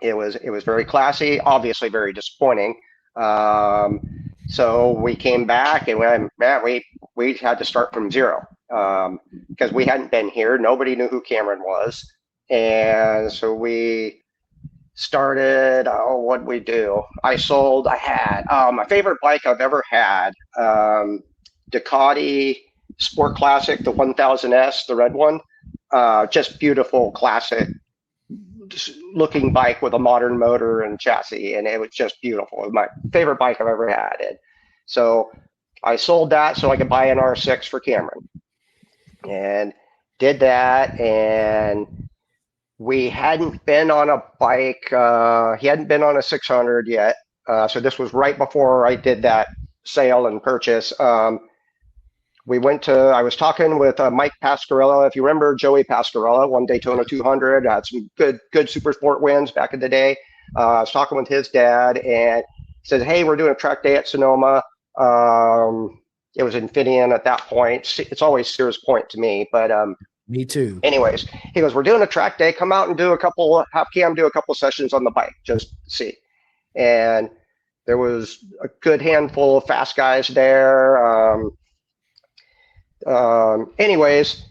it was very classy. Obviously, very disappointing. Um, so we came back and went, man, we had to start from zero because we hadn't been here. Nobody knew who Cameron was, and so we started. Oh, what we do? I had my favorite bike I've ever had, Ducati Sport Classic, the 1000S, the red one. Just beautiful, classic looking bike with a modern motor and chassis, and it was just beautiful. It was my favorite bike I've ever had. And so I sold that so I could buy an R6 for Cameron, and did that. And we hadn't been on a bike. He hadn't been on a 600 yet. So this was right before I did that sale and purchase. I was talking with Mike Pasquarella. If you remember Joey Pasquarella, won Daytona 200, had some good super sport wins back in the day. I was talking with his dad, and he said, "Hey, we're doing a track day at Sonoma." It was Infineon at that point. It's always Sears Point to me, but me too. anyways, he goes, "We're doing a track day. Come out and have Cam do a couple sessions on the bike, just see." And there was a good handful of fast guys there. Anyways,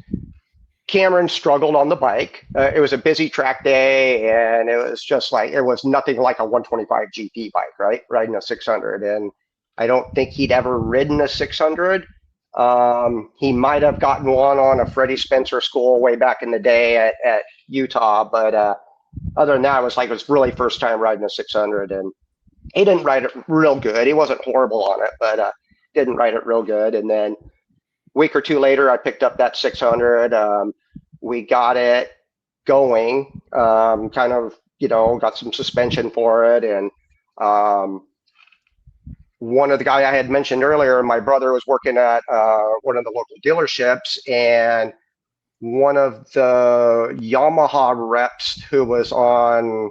Cameron struggled on the bike. It was a busy track day, and it was just like it was nothing like a 125 GP bike, right? Riding a 600, and I don't think he'd ever ridden a 600. He might have gotten one on a Freddie Spencer school way back in the day at Utah, but other than that, it was really first time riding a 600, and he didn't ride it real good. He wasn't horrible on it, but didn't ride it real good. And then week or two later, I picked up that 600. We got it going, got some suspension for it, and one of the guy I had mentioned earlier, my brother was working at one of the local dealerships, and one of the Yamaha reps who was on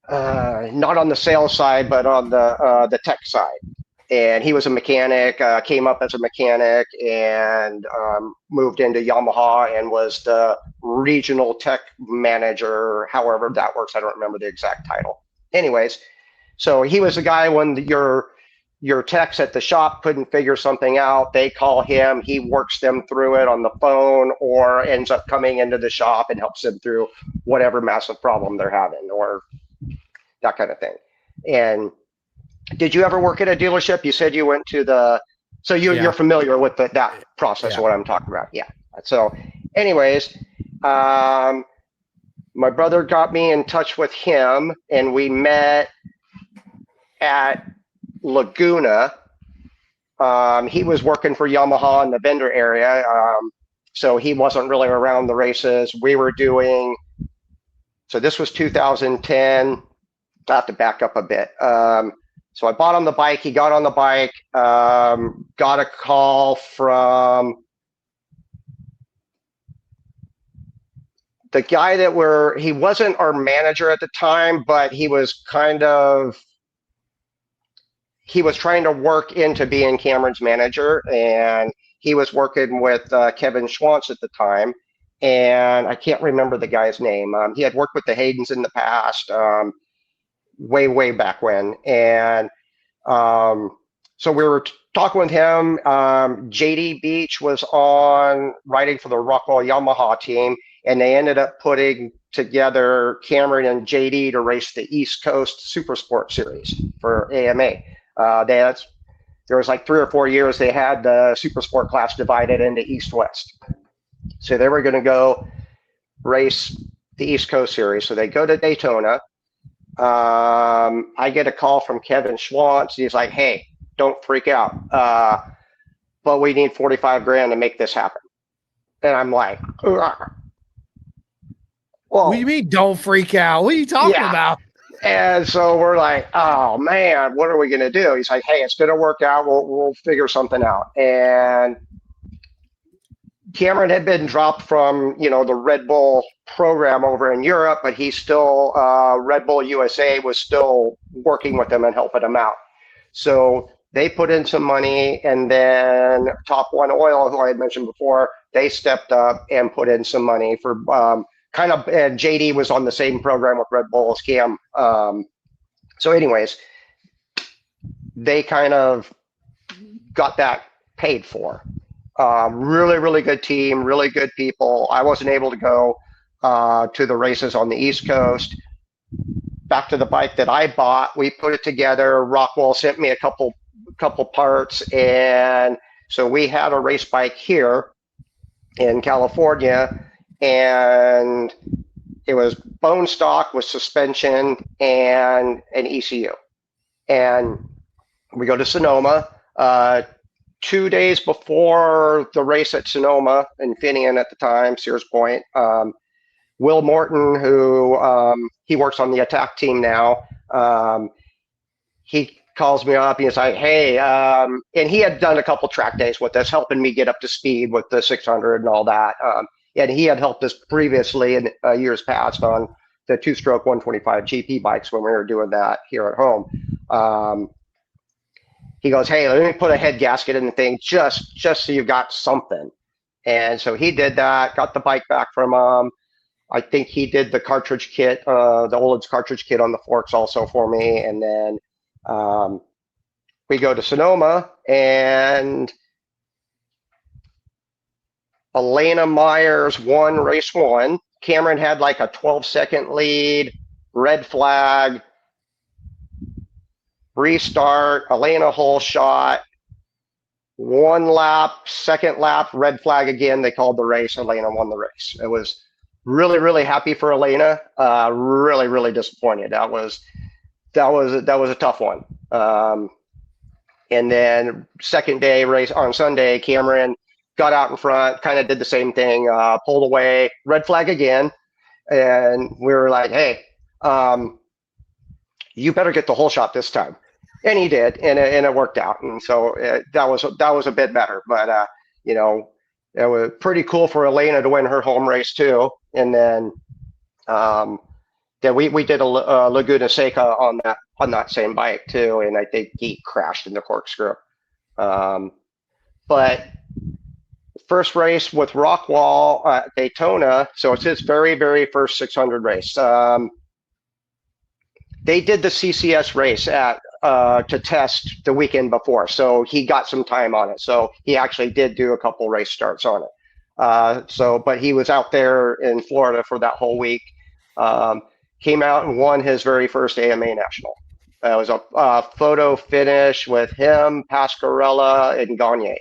not on the sales side, but on the tech side. And he was a mechanic, came up as a mechanic, and moved into Yamaha and was the regional tech manager, however that works. I don't remember the exact title. Anyways, so he was the guy when your techs at the shop couldn't figure something out, they call him, he works them through it on the phone or ends up coming into the shop and helps them through whatever massive problem they're having or that kind of thing. And did you ever work at a dealership? You said you went to the, so you're familiar with that process of what I'm talking about. Yeah. So anyways, my brother got me in touch with him and we met at Laguna. He was working for Yamaha in the vendor area. So he wasn't really around the races. We were doing, so this was 2010. I have to back up a bit. So I bought him the bike. He got on the bike, got a call from the guy he wasn't our manager at the time, but he was trying to work into being Cameron's manager. And he was working with Kevin Schwantz at the time. And I can't remember the guy's name. He had worked with the Haydens in the past. Way back when. And so we were talking with him. JD Beach was on riding for the Rockwell Yamaha team, and they ended up putting together Cameron and JD to race the East Coast Super Sport Series for AMA. There was like 3 or 4 years they had the Super Sport class divided into East-West. So they were going to go race the East Coast Series. So they go to Daytona. I get a call from Kevin Schwantz. He's like, hey, don't freak out. But we need 45 grand to make this happen. And I'm like, well, what do you mean don't freak out? What are you talking about? And so we're like, oh man, what are we going to do? He's like, hey, it's going to work out. We'll figure something out. And Cameron had been dropped from, the Red Bull program over in Europe, but he's still, Red Bull USA was still working with him and helping him out. So they put in some money, and then Top One Oil, who I had mentioned before, they stepped up and put in some money for and JD was on the same program with Red Bull as Cam. So anyways, they kind of got that paid for. Really good team, really good people. I wasn't able to go to the races on the East Coast. Back to the bike that I bought, we put it together. Rockwell sent me a couple parts, and so we had a race bike here in California, and it was bone stock with suspension and an ECU. And we go to Sonoma. 2 days before the race at Sonoma in Finian at the time, Sears Point, Will Morton, who he works on the attack team now, he calls me up. He's like, hey, and he had done a couple track days with us, helping me get up to speed with the 600 and all that. And he had helped us previously in years past on the two-stroke 125 GP bikes when we were doing that here at home. He goes, hey, let me put a head gasket in the thing just so you've got something. And so he did that, got the bike back from him. I think he did the cartridge kit, the Olin's cartridge kit on the forks also for me. And then we go to Sonoma, and Elena Myers won race 1. Cameron had like a 12-second lead, red flag, restart, Elena whole shot, 1 lap, 2nd lap, red flag again. They called the race. Elena won the race. It was really happy for Elena. Really disappointed. That was a tough one. And then second day race on Sunday, Cameron got out in front, kind of did the same thing, pulled away, red flag again. And we were like, hey, you better get the whole shot this time. and he did, and it worked out, and so that was a bit better. But you know, it was pretty cool for Elena to win her home race too, and um, then we did a Laguna Seca on that same bike too, and I think he crashed in the corkscrew. Um, but first race with Rockwall at Daytona, so it's his very first 600 race. They did the CCS race at to test the weekend before, so he got some time on it. So he actually did do a couple race starts on it. But he was out there in Florida for that whole week. Um, Came out and won his very first AMA National. It was a photo finish with him, Pasquarella, and Gagne.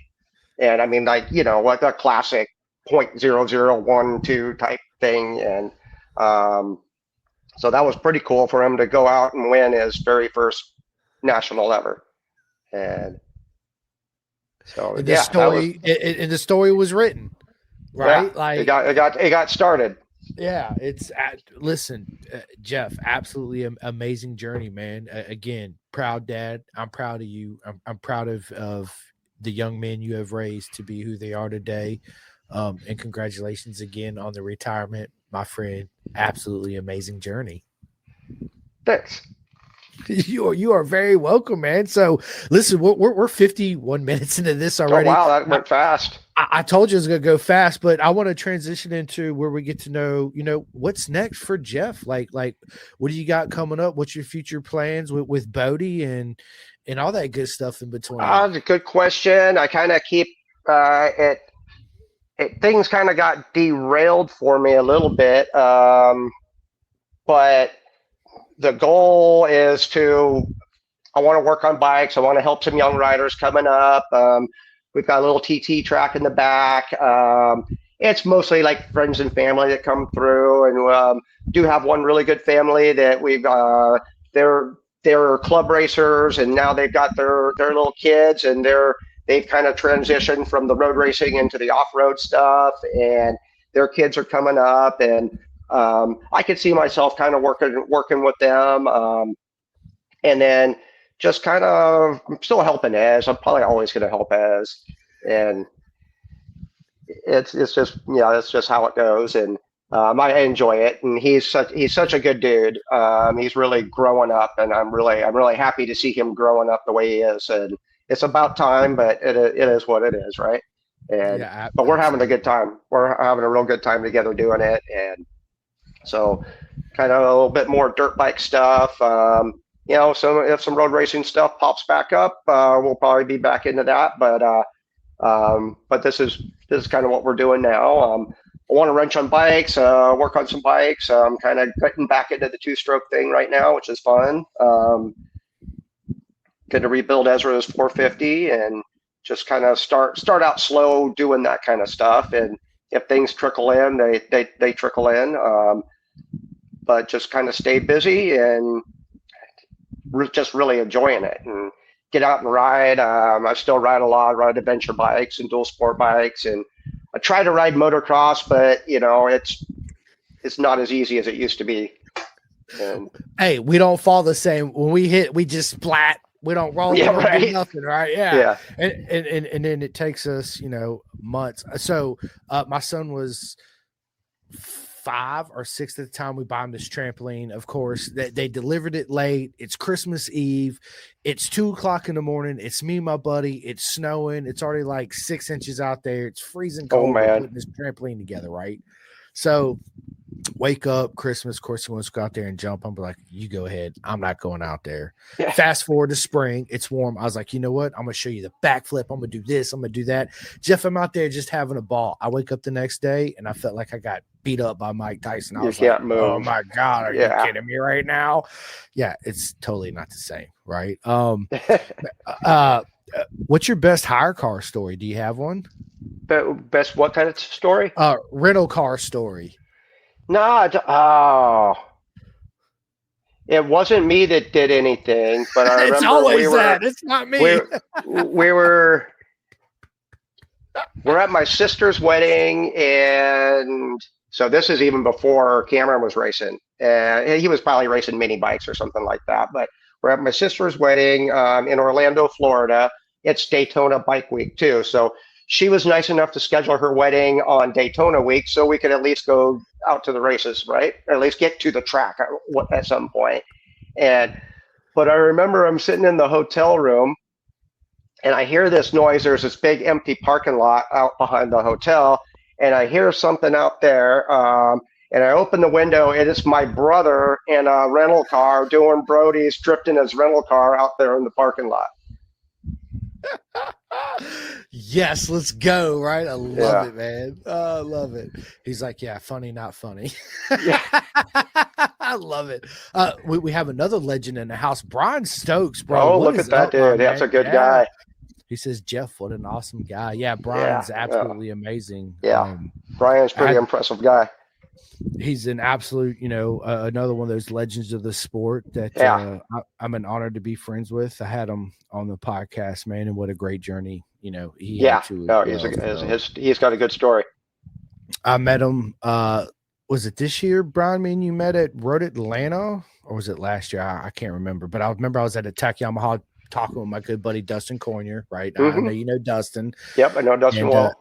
And I mean, like, you know, what a classic 0.0012 type thing. And so that was pretty cool for him to go out and win his very first national ever. And so, And yeah, that was, and the story was written, yeah, right? Like, it got started. yeah, listen, Jeff, absolutely amazing journey, man. Again, proud dad. I'm proud of you. I'm proud of the young men you have raised to be who they are today. And congratulations again on the retirement, my friend. Absolutely amazing journey. Thanks. You are very welcome, man. So listen, we're 51 minutes into this Oh, already. wow, that went fast. I told you it was going to go fast, but I want to transition into where we get to know, what's next for Jeff. Like, what do you got coming up? What's your future plans with Bodie and all that good stuff in between? That's a good question. I kind of keep things kind of got derailed for me a little bit, but the goal is I want to work on bikes. I want to help some young riders coming up. We've got a little TT track in the back. It's mostly like friends and family that come through, and do have one really good family that they're club racers, and now they've got their little kids, and they've kind of transitioned from the road racing into the off-road stuff, and their kids are coming up, and I could see myself kind of working with them, and then just kind of, I'm still helping Ez. I'm probably always going to help Ez, and it's just, it's just how it goes, and I enjoy it, and he's such a good dude. He's really growing up, and I'm really happy to see him growing up the way he is, and it's about time, but it is what it is, right? And Yeah, but we're having a good time. We're having a real good time together doing it, and so kind of a little bit more dirt bike stuff. So if some road racing stuff pops back up, we'll probably be back into that. But this is kind of what we're doing now. I want to wrench on bikes, work on some bikes. I'm kind of getting back into the two-stroke thing right now, which is fun. Going to rebuild Ezra's 450 and just kind of start out slow doing that kind of stuff. And if things trickle in, they trickle in. But just kind of stay busy and just really enjoying it and get out and ride. I still ride a lot, ride adventure bikes and dual sport bikes, and I try to ride motocross, but it's not as easy as it used to be. And, hey, we don't fall the same. When we hit, we just splat. We don't roll. Yeah, we don't do right. nothing, right? Yeah. And then it takes us, months. So my son was 5 or 6 at the time we bought him this trampoline. Of course, they delivered it late. It's Christmas Eve. It's 2:00 in the morning. It's me and my buddy. It's snowing. It's already like 6 inches out there. It's freezing cold. Oh, man. We're putting this trampoline together, right? So wake up, Christmas. Of course, he wants to go out there and jump. I'm like, you go ahead. I'm not going out there. Yeah. Fast forward to spring. It's warm. I was like, you know what? I'm going to show you the backflip. I'm going to do this. I'm going to do that. Jeff, I'm out there just having a ball. I wake up the next day and I felt like I got beat up by Mike Tyson. I was like, move. Oh my God, are you kidding me right now? Yeah, it's totally not the same, right? What's your best hire car story? Do you have one? Best what kind of story? Rental car story. No, it wasn't me that did anything, but I remember it's always that. It's not me. We're at my sister's wedding, and so this is even before Cameron was racing. He was probably racing mini bikes or something like that. But We're at my sister's wedding in Orlando, Florida. It's Daytona Bike Week too. So she was nice enough to schedule her wedding on Daytona week so we could at least go out to the races, right? Or at least get to the track at some point. And but I remember I'm sitting in the hotel room and I hear this noise. There's this big empty parking lot out behind the hotel, and I hear something out there. And I open the window, and it's my brother in a rental car doing Brody's, drifting his rental car out there in the parking lot. Yes, let's go. Right. I love Yeah. it, man. I love it. He's like, yeah, funny, not funny. Yeah. I love it. We have another legend in the house, Brian Stokes, bro. Oh, What look is at that up, my dude. That's a man? good Yeah. guy. He says, Jeff, what an awesome guy. Yeah, Yeah. Brian's absolutely amazing. Yeah. Brian's pretty impressive guy. He's an absolute, another one of those legends of the sport that Yeah. I'm an honor to be friends with. I had him on the podcast, man, and what a great journey, he Yeah. had to. No, he's got a good story. I met him. Was it this year, Brian? Me and you met at Road Atlanta, or was it last year? I can't remember, but I remember I was at a Tech Yamaha talking with my good buddy Dustin Cornier, right? I know you know Dustin. Yep, I know Dustin well.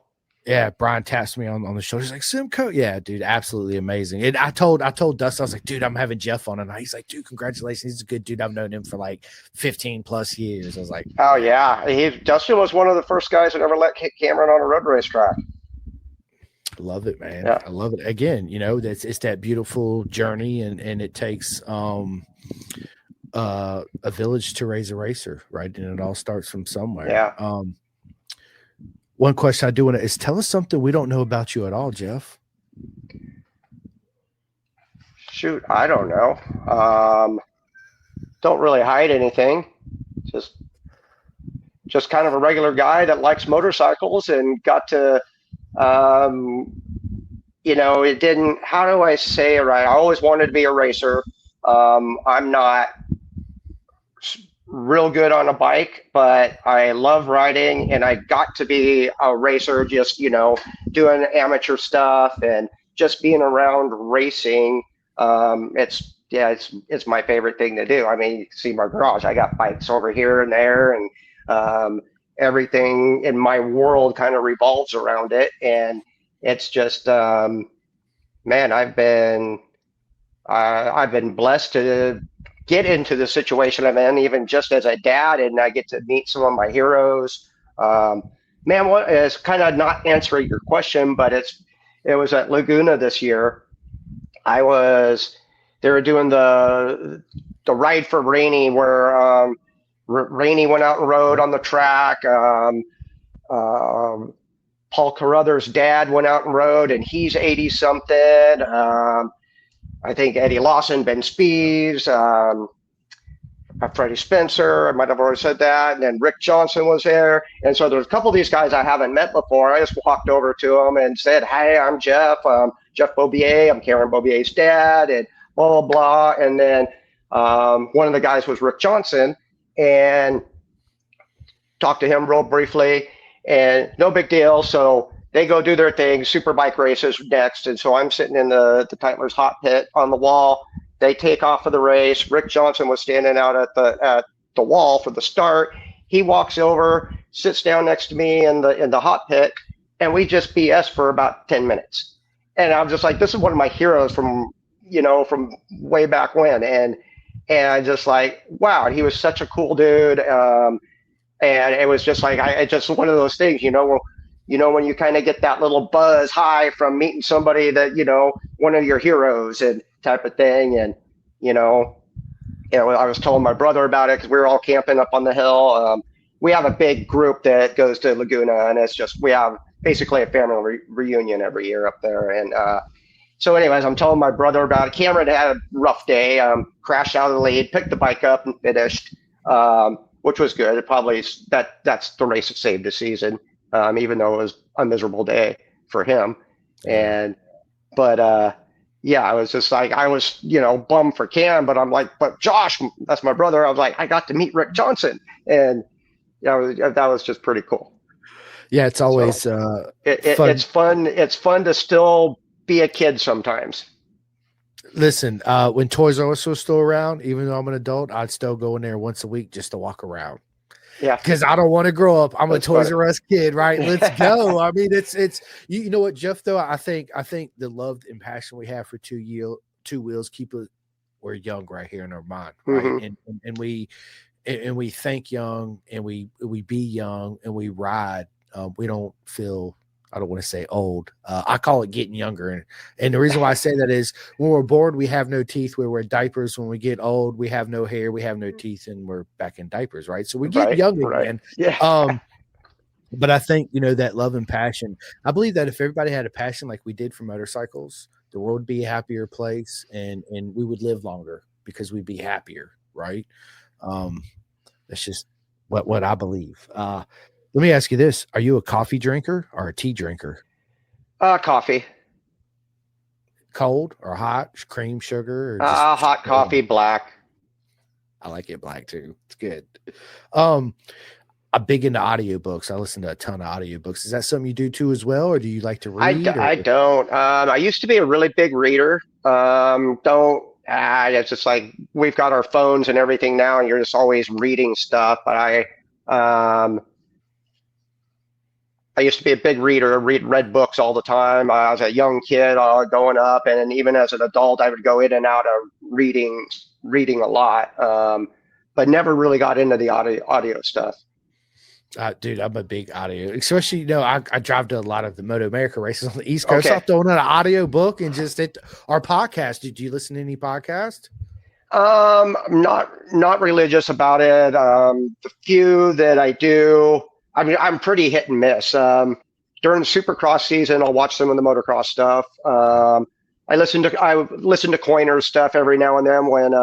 Yeah, Brian taps me on the shoulder. He's like, Simcoe. Yeah, dude, absolutely amazing. And I told Dustin, I was like, dude, I'm having Jeff on tonight. He's like, dude, congratulations. He's a good dude. I've known him for like 15 plus years. I was like, oh yeah. Dustin was one of the first guys that ever let Cameron on a road race track. Love it, man. Yeah. I love it. Again, it's that beautiful journey, and it takes a village to raise a racer, right? And it all starts from somewhere. Yeah. One question I do want to is tell us something we don't know about you at all, Jeff. Shoot, I don't know. Don't really hide anything. Just kind of a regular guy that likes motorcycles and got to, it didn't, how do I say it right? I always wanted to be a racer. I'm not real good on a bike, but I love riding, and I got to be a racer just, doing amateur stuff and just being around racing. It's my favorite thing to do. I mean, you can see my garage. I got bikes over here and there, and everything in my world kind of revolves around it. And it's just, man, I've been blessed to get into the situation I'm in, even just as a dad, and I get to meet some of my heroes. Man, what is kind of not answering your question, but it was at Laguna this year. They were doing the ride for Rainey, where Rainey went out and rode on the track. Paul Carruthers' dad went out and rode, and he's 80 something. I think Eddie Lawson, Ben Spees, Freddie Spencer, I might have already said that, and then Rick Johnson was there. And so there's a couple of these guys I haven't met before. I just walked over to them and said, hey, I'm Jeff. Jeff Beaubier. I'm Karen Beaubier's dad, and blah, blah, blah. And then one of the guys was Rick Johnson, and talked to him real briefly, and no big deal. So they go do their thing, Superbike races next. And so I'm sitting in the Tytler's hot pit on the wall. They take off for the race. Rick Johnson was standing out at the wall for the start. He walks over, sits down next to me in the hot pit, and we just BS for about 10 minutes. And I'm just like, this is one of my heroes from way back when. And I just like, wow, he was such a cool dude. And it was just like, it's just one of those things, when you kind of get that little buzz high from meeting somebody that, one of your heroes and type of thing. And, I was telling my brother about it because we were all camping up on the hill. We have a big group that goes to Laguna, and we have basically a family reunion every year up there. And so anyways, I'm telling my brother about it. Cameron had a rough day, crashed out of the lead, picked the bike up and finished, which was good. It probably, that's the race that saved the season. Even though it was a miserable day for him. But I was just like, I was, bummed for Cam, but I'm like, but Josh, that's my brother. I was like, I got to meet Rick Johnson, and that was just pretty cool. Yeah, it's always fun. It's fun to still be a kid sometimes. Listen, when Toys R Us was still around, even though I'm an adult, I'd still go in there once a week just to walk around Yeah, because I don't want to grow up. I'm a that's Toys funny. R Us kid, right? Let's go. I mean, it's you know what, Jeff. Though I think the love and passion we have for two wheels keep it. We're young right here in our mind, right? Hmm. And we think young, and we be young, and we ride. We don't feel. I don't want to say old. I call it getting younger, and the reason why I say that is when we're born, we have no teeth. We wear diapers. When we get old, we have no hair. We have no teeth, and we're back in diapers, right? So we get Right, young right. again. Yeah. Um, but I think that love and passion. I believe that if everybody had a passion like we did for motorcycles, the world would be a happier place, and we would live longer because we'd be happier, right? Um, that's just what I believe. Let me ask you this: Are you a coffee drinker or a tea drinker? Coffee. Cold or hot? Cream, sugar, or just Hot straight? coffee, black. I like it black too. It's good. Um, I'm big into audiobooks. I listen to a ton of audiobooks. Is that something you do too as well, or do you like to read? Or I don't. I used to be a really big reader. Don't. It's just like we've got our phones and everything now, and you're just always reading stuff. But I used to be a big reader. Read books all the time. I was a young kid growing up, and even as an adult, I would go in and out of reading a lot. But never really got into the audio stuff. dude, I'm a big audio, especially I drive to a lot of the Moto America races on the East Coast. I'll Okay. throw in an audio book and just our podcast. Did you listen to any podcast? I'm not religious about it. The few that I do, I mean, I'm pretty hit and miss. During the Supercross season, I'll watch some of the motocross stuff. I listen to Coiner's stuff every now and then when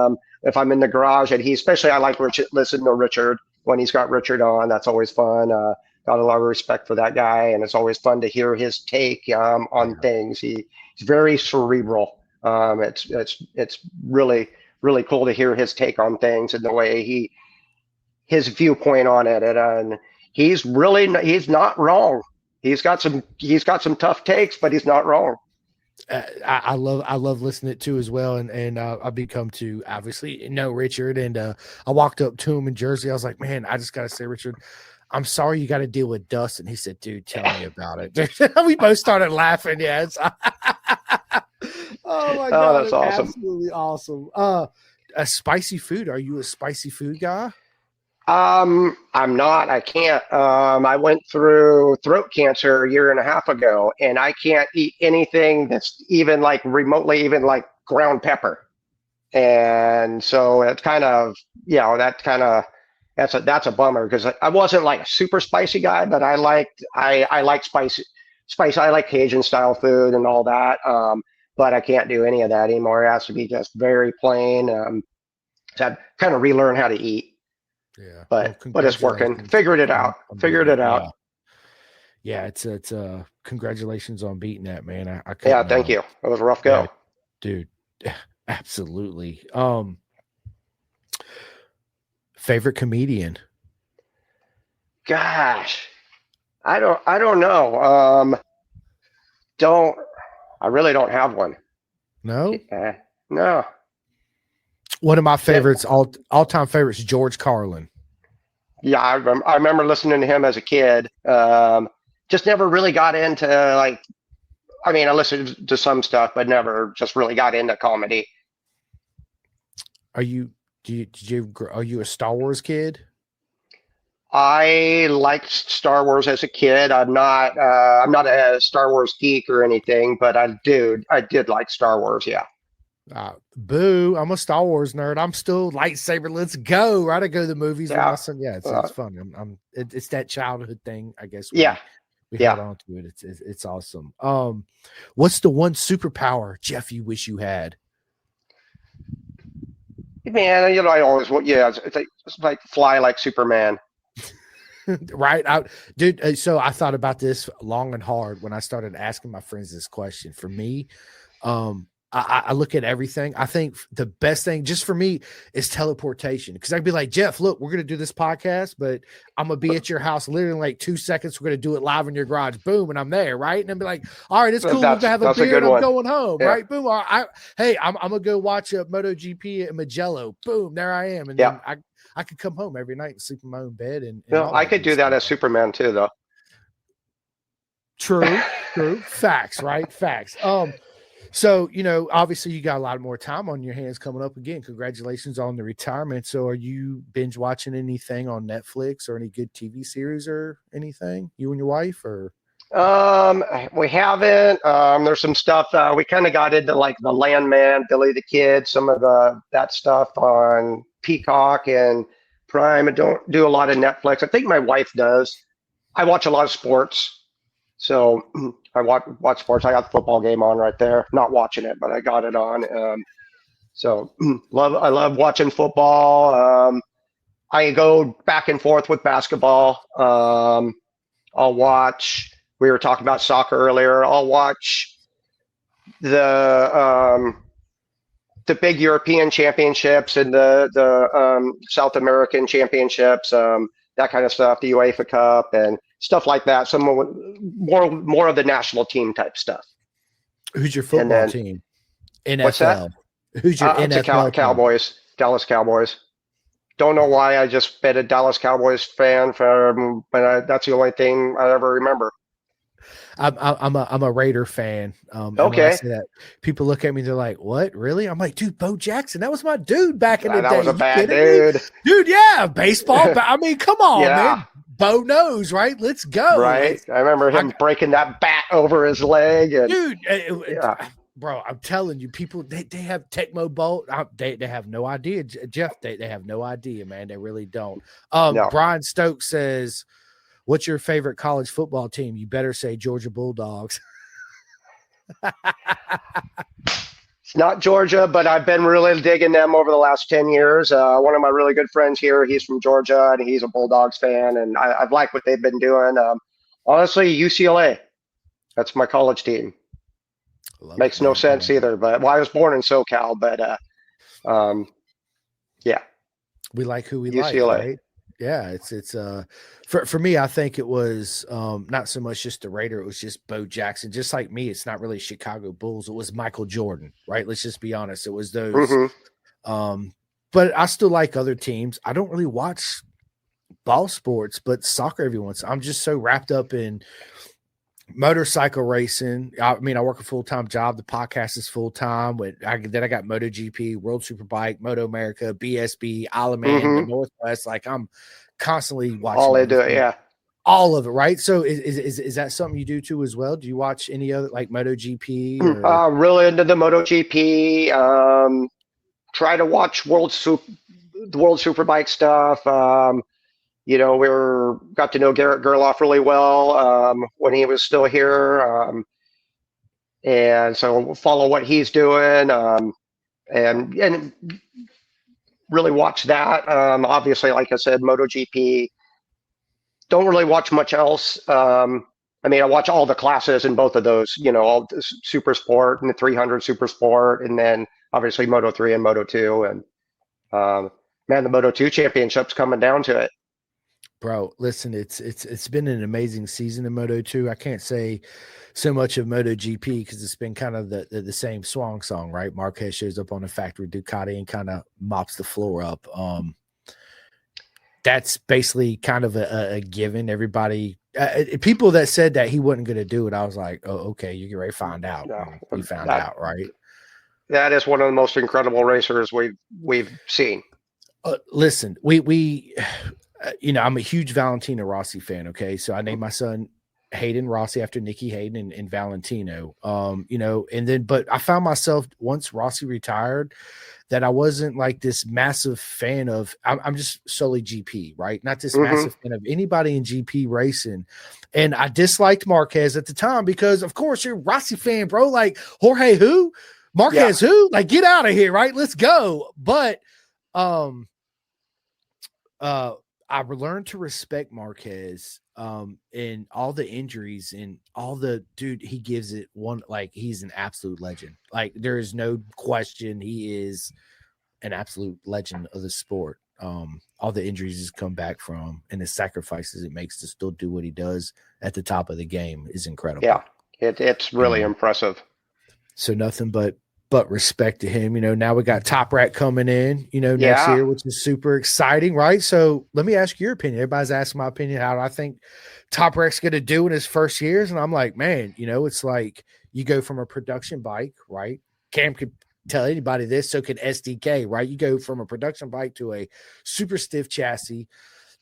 if I'm in the garage, and especially I like listen to Richard when he's got Richard on. That's always fun. Got a lot of respect for that guy, and it's always fun to hear his take on Yeah. things. He's very cerebral. It's really cool to hear his take on things and the way his viewpoint on it. And he's not wrong. He's got some tough takes, but he's not wrong. I love listening to as well, and I've become to obviously know Richard, and I walked up to him in Jersey. I was like, man, I just gotta say, Richard, I'm sorry you got to deal with dust. And he said, dude, tell me about it. We both started laughing. Yes. Oh my Oh, god, that's it's awesome. absolutely awesome. A spicy food. Are you a spicy food guy? I'm not. I can't. I went through throat cancer a year and a half ago, and I can't eat anything that's even like remotely even like ground pepper. And so it's kind of, that kind of that's a bummer because I wasn't like a super spicy guy, but I like spice. I like Cajun style food and all that. But I can't do any of that anymore. It has to be just very plain. So I've kind of relearn how to eat, Yeah. Well, but it's working. congratulations Figured it out. on beating Figured it. it out. Yeah. Yeah. It's congratulations on beating that, man. I Yeah, couldn't, thank you. It was a rough yeah, go. dude. Absolutely. Favorite comedian? Gosh, I don't know. Don't I really don't have one. No. Uh, no. One of my Yeah, favorites, all time favorites, George Carlin. yeah, I remember listening to him as a kid. Just never really got into like. I mean, I listened to some stuff, but never just really got into comedy. Are you? Are you a Star Wars kid? I liked Star Wars as a kid. I'm not a Star Wars geek or anything, but I did like Star Wars. Yeah, Boo! I'm a Star Wars nerd. I'm still lightsaber. Let's go! Right, I go to the movies with my yeah, son. Yeah, it's uh, fun. It's that childhood thing. I guess yeah, we yeah. held on to it. It's awesome. What's the one superpower, Jeff? You wish you had? Man, I always, yeah, it's like fly like Superman. Right, dude. So I thought about this long and hard when I started asking my friends this question. For me, I look at everything. I think the best thing just for me is teleportation. Cause I'd be like, Jeff, look, we're going to do this podcast, but I'm going to be at your house literally in like 2 seconds. We're going to do it live in your garage. Boom. And I'm there. Right. And I'd be like, all right, it's cool. We're going to have a That's a beer good and I'm one. going home. Yeah. Right. Boom. Hey, I'm going to go watch a MotoGP at Magello. Boom. There I am. And Yeah. then I could come home every night and sleep in my own bed and No, all I that could good do that stuff. as Superman too, though. True. Facts, right? Facts. So, obviously you got a lot more time on your hands coming up again. Congratulations on the retirement. So are you binge watching anything on Netflix or any good TV series or anything, you and your wife, or? We haven't. There's some stuff we kind of got into like the Landman, Billy the Kid, some of that stuff on Peacock and Prime. I don't do a lot of Netflix. I think my wife does. I watch a lot of sports. So I watch sports. I got the football game on right there. Not watching it, but I got it on. So I love watching football. I go back and forth with basketball. I'll watch. We were talking about soccer earlier. I'll watch the the big European championships and the South American championships, that kind of stuff, the UEFA Cup and stuff like that. Some more of the national team type stuff. Who's your And football then team? what's that? NFL. Who's your It's a NFL team? Cowboys, Dallas Cowboys. Don't know why I just been a Dallas Cowboys fan but that's the only thing I ever remember. I'm a Raider fan. And when I Okay, say that, people look at me, they're like, "What? Really?" I'm like, "Dude, Bo Jackson, that was my dude back in the that day. was a You bad kidding me, dude. dude? Yeah, baseball. I mean, come on, Yeah, man. Bo knows, right? Let's go. right. I remember I, him breaking that bat over his leg, and dude, yeah, bro, I'm telling you, people they have Tecmo Bolt. They have no idea, Jeff. They have no idea, man. They really don't. no, Brian Stokes says, "What's your favorite college football team?" You better say Georgia Bulldogs. it's not Georgia, but I've been really digging them over the last 10 years. One of my really good friends here, he's from Georgia, and he's a Bulldogs fan, and I've liked what they've been doing. Honestly, UCLA, that's my college team. Love it, Makes no man. sense either, but well, I was born in SoCal, but um, yeah, We like who we like, UCLA. right? Yeah, it's for me, I think it was not so much just the Raider, it was just Bo Jackson. Just like me, it's not really Chicago Bulls, it was Michael Jordan, right? Let's just be honest. It was those Hmm. but I still like other teams. I don't really watch ball sports, but soccer every once. I'm just so wrapped up in motorcycle racing. I mean, I work a full-time job. The podcast is full-time. Then I got MotoGP, World Superbike, Moto America, BSB, Isle of Man, the Hmm. Northwest. Like I'm constantly All watching they do, everything, yeah. all of it, right? So is that something you do too as well? Do you watch any other like MotoGP or Really into the MotoGP. Try to watch the World Superbike stuff. We got to know Garrett Gerloff really well when he was still here, and so we'll follow what he's doing, and really watch that. Obviously, like I said, MotoGP. Don't really watch much else. I mean, I watch all the classes in both of those. All the Super Sport and the 300 Super Sport, and then obviously Moto 3 and Moto 2, and man, the Moto 2 championship's coming down to it. bro? Listen, it's been an amazing season in Moto 2. I can't say so much of MotoGP because it's been kind of the same swan song, right? Marquez shows up on the factory Ducati and kind of mops the floor up. That's basically kind of a given. Everybody, people that said that he wasn't going to do it, I was like, oh, okay, you get ready to find out. No, We found that out, right? that is one of the most incredible racers we've seen. Listen, I'm a huge Valentino Rossi fan. Okay, so I named my son Hayden Rossi after Nikki Hayden and Valentino. But I found myself once Rossi retired that I wasn't like this massive fan of. I'm just solely GP, right? Not this Hmm. massive fan of anybody in GP racing. And I disliked Marquez at the time because, of course, you're a Rossi fan, bro. Like Jorge, who? Yeah. Marquez, who? Like, get out of here, right? Let's go. But I learned to respect Marquez And all the injuries and all the dude, he gives it one, like he's an absolute legend. Like there is no question he is an absolute legend of the sport. All the injuries he's come back from and the sacrifices it makes to still do what he does at the top of the game is Yeah, incredible. it's You really know, impressive. so nothing but respect to him. You know, now we got Top Rat coming in, you know, next Yeah, year, which is super exciting, right? So let me ask your opinion. Everybody's asking my opinion. How do I think Top Rat's going to do in his first years? And I'm like, man, you know, it's like you go from a production bike, right? Cam could tell anybody this, so can SDK, right? You go from a production bike to a super stiff chassis,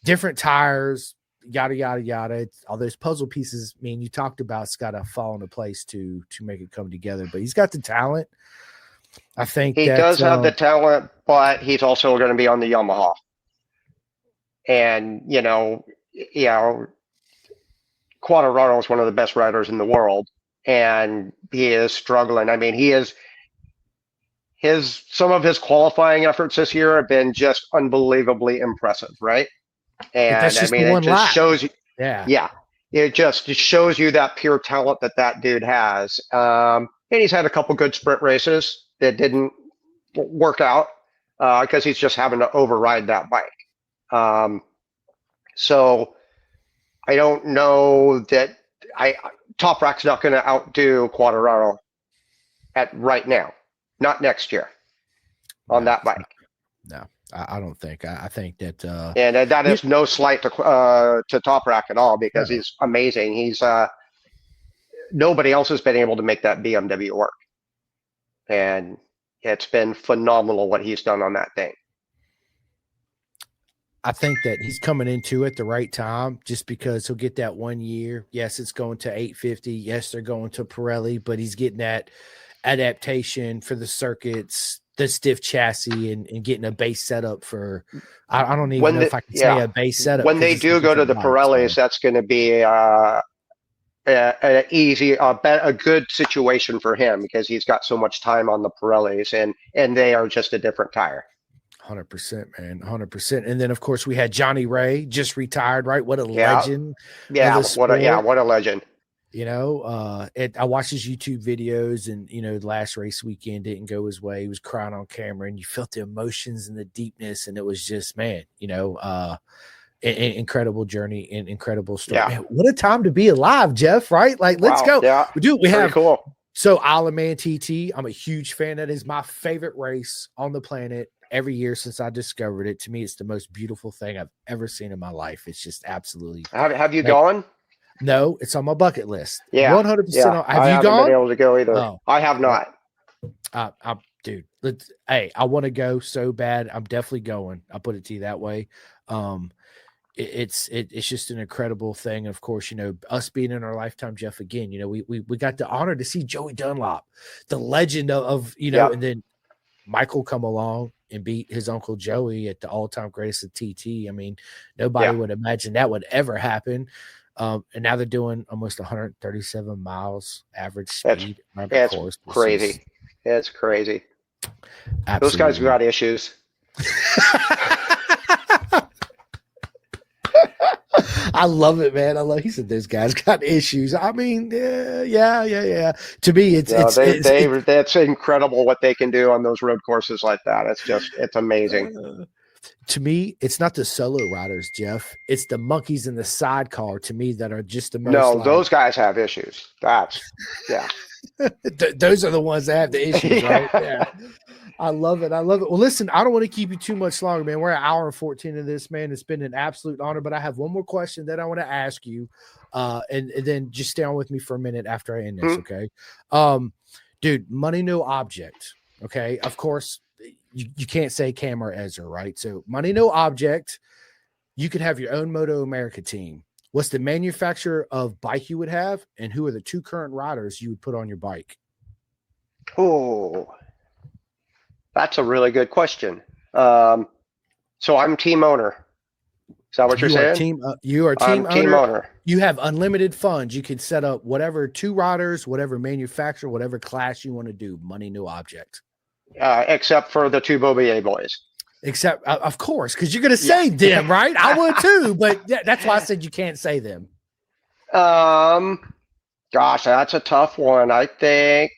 different tires, yada yada yada. It's, all those puzzle pieces, I mean, you talked about, it's got to fall into place to make it come together. But he's got the talent. I think he that does have the talent, but he's also going to be on the Yamaha. And, Quadraro is one of the best riders in the world, and he is struggling. I mean, he is some of his qualifying efforts this year have been just unbelievably impressive, right? And that's I just the mean, it one just lap. shows you, Yeah, yeah, it shows you that pure talent that dude has. And he's had a couple good sprint races that didn't work out because he's just having to override that bike. Um, so I don't know that I Top Rack's not going to outdo Quadraro at right now, not next year on no, that bike. no, I don't think. I think that And that you, is no slight to Top Rack at all because no, he's amazing. He's nobody else has been able to make that BMW work, and it's been phenomenal what he's done on that thing. I think that he's coming into it the right time just because he'll get that 1 year. Yes, it's going to 850. Yes, they're going to Pirelli, but he's getting that adaptation for the circuits, the stiff chassis, and getting a base setup for. I don't even know if I can say a base setup When because they it's a do go to different the bike. So Pirellis, that's going to be a good situation for him because he's got so much time on the Pirellis, and they are just a different tire. 100%, man, 100%. And then of course we had Johnny Ray just retired, right? What a Yeah, legend of yeah, the sport. what a legend. You know, I watched his YouTube videos, and you know, the last race weekend didn't go his way. He was crying on camera, and you felt the emotions and the deepness, and it was just, man, you know, incredible journey and incredible story. Yeah, Man, what a time to be alive, Jeff, right? Like, let's wow, go. yeah, Dude, we pretty have cool. so Isle of Man TT. I'm a huge fan. That is my favorite race on the planet every year since I discovered it. To me, it's the most beautiful thing I've ever seen in my life. It's just absolutely Have you like, gone? no, it's on my bucket list. Yeah, 100% yeah. on. Have I you haven't been gone? able to go either. Oh, I have well, not. dude, hey, I want to go so bad. I'm definitely going. I'll put it to you that way. Um, it's just an incredible thing. Of course, you know, us being in our lifetime, Jeff, again, you know, we got the honor to see Joey Dunlop, the legend of you know, Yeah, and then Michael come along and beat his uncle Joey at the all-time greatest of TT. I mean, nobody yeah. would imagine that would ever happen. And now they're doing almost 137 miles average It's speed around the it's course. It's crazy. just It's crazy. Those guys have absolutely. got issues. I love it, man. I love. He said those guys got issues. I mean, yeah. To me, That's incredible what they can do on those road courses like that. It's amazing. to me, it's not the solo riders, Jeff. It's the monkeys in the sidecar. To me, that are just the most No, like. those guys have issues. Yeah, Those are the ones that have the issues, right? yeah. Yeah. I love it. I love it. Well, listen, I don't want to keep you too much longer, man. We're an hour and 14 of this, man. It's been an absolute honor, but I have one more question that I want to ask you. And then just stay on with me for a minute after I end this, Hmm? okay? Dude, money no object. Okay. Of course, you can't say Cam or Ezra, right? So money no object. You could have your own Moto America team. What's the manufacturer of bike you would have, and who are the two current riders you would put on your bike? Oh, that's a really good question. Um, so I'm team owner. Is that what you're saying? You are I'm team team owner. owner, You have unlimited funds. You can set up whatever two riders, whatever manufacturer, whatever class you want to do. Money, no object. except for the two Beaubier boys. Except, of course, because you're going to Yeah. say them, right? I would too, but that's why I said you can't say them. Um, Gosh, that's a tough one. I think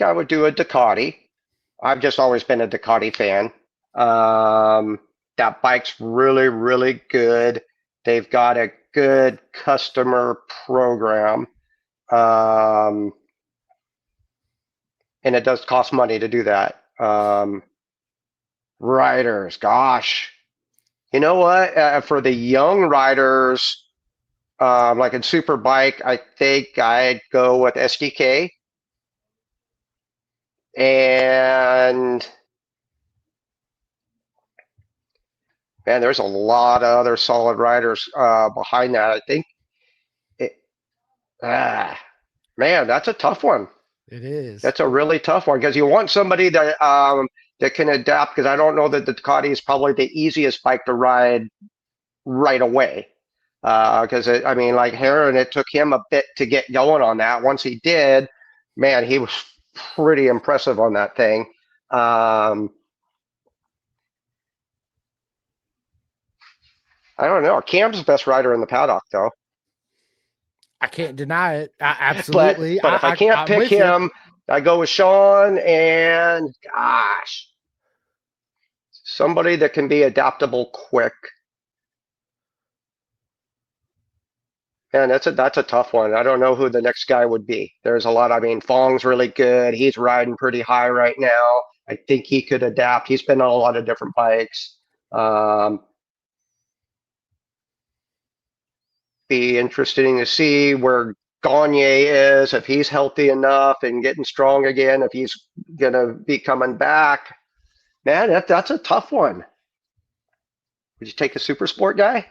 I would do a Ducati. I've just always been a Ducati fan. Um, that bike's really, really good. They've got a good customer program. Um, and it does cost money to do that. Riders, gosh. You know what? For the young riders, like in Superbike, I think I'd go with SDK. And man, there's a lot of other solid riders behind that. I think it, ah, man, that's a tough one. It is. That's a really tough one because you want somebody that can adapt. Because I don't know that the Ducati is probably the easiest bike to ride right away. Because I mean, like Heron, it took him a bit to get going on that. Once he did, man, he was pretty impressive on that thing. Um, I don't know. Cam's the best rider in the paddock, though. I can't deny it. But Absolutely. but if I can't I'm pick with you. him, I go with Sean and gosh, somebody that can be adaptable quick. And that's a tough one. I don't know who the next guy would be. There's a lot. I mean, Fong's really good. He's riding pretty high right now. I think he could adapt. He's been on a lot of different bikes. Um, be interesting to see where Gagne is, if he's healthy enough and getting strong again, if he's gonna be coming back. Man, that's a tough one. Would you take the super sport guy?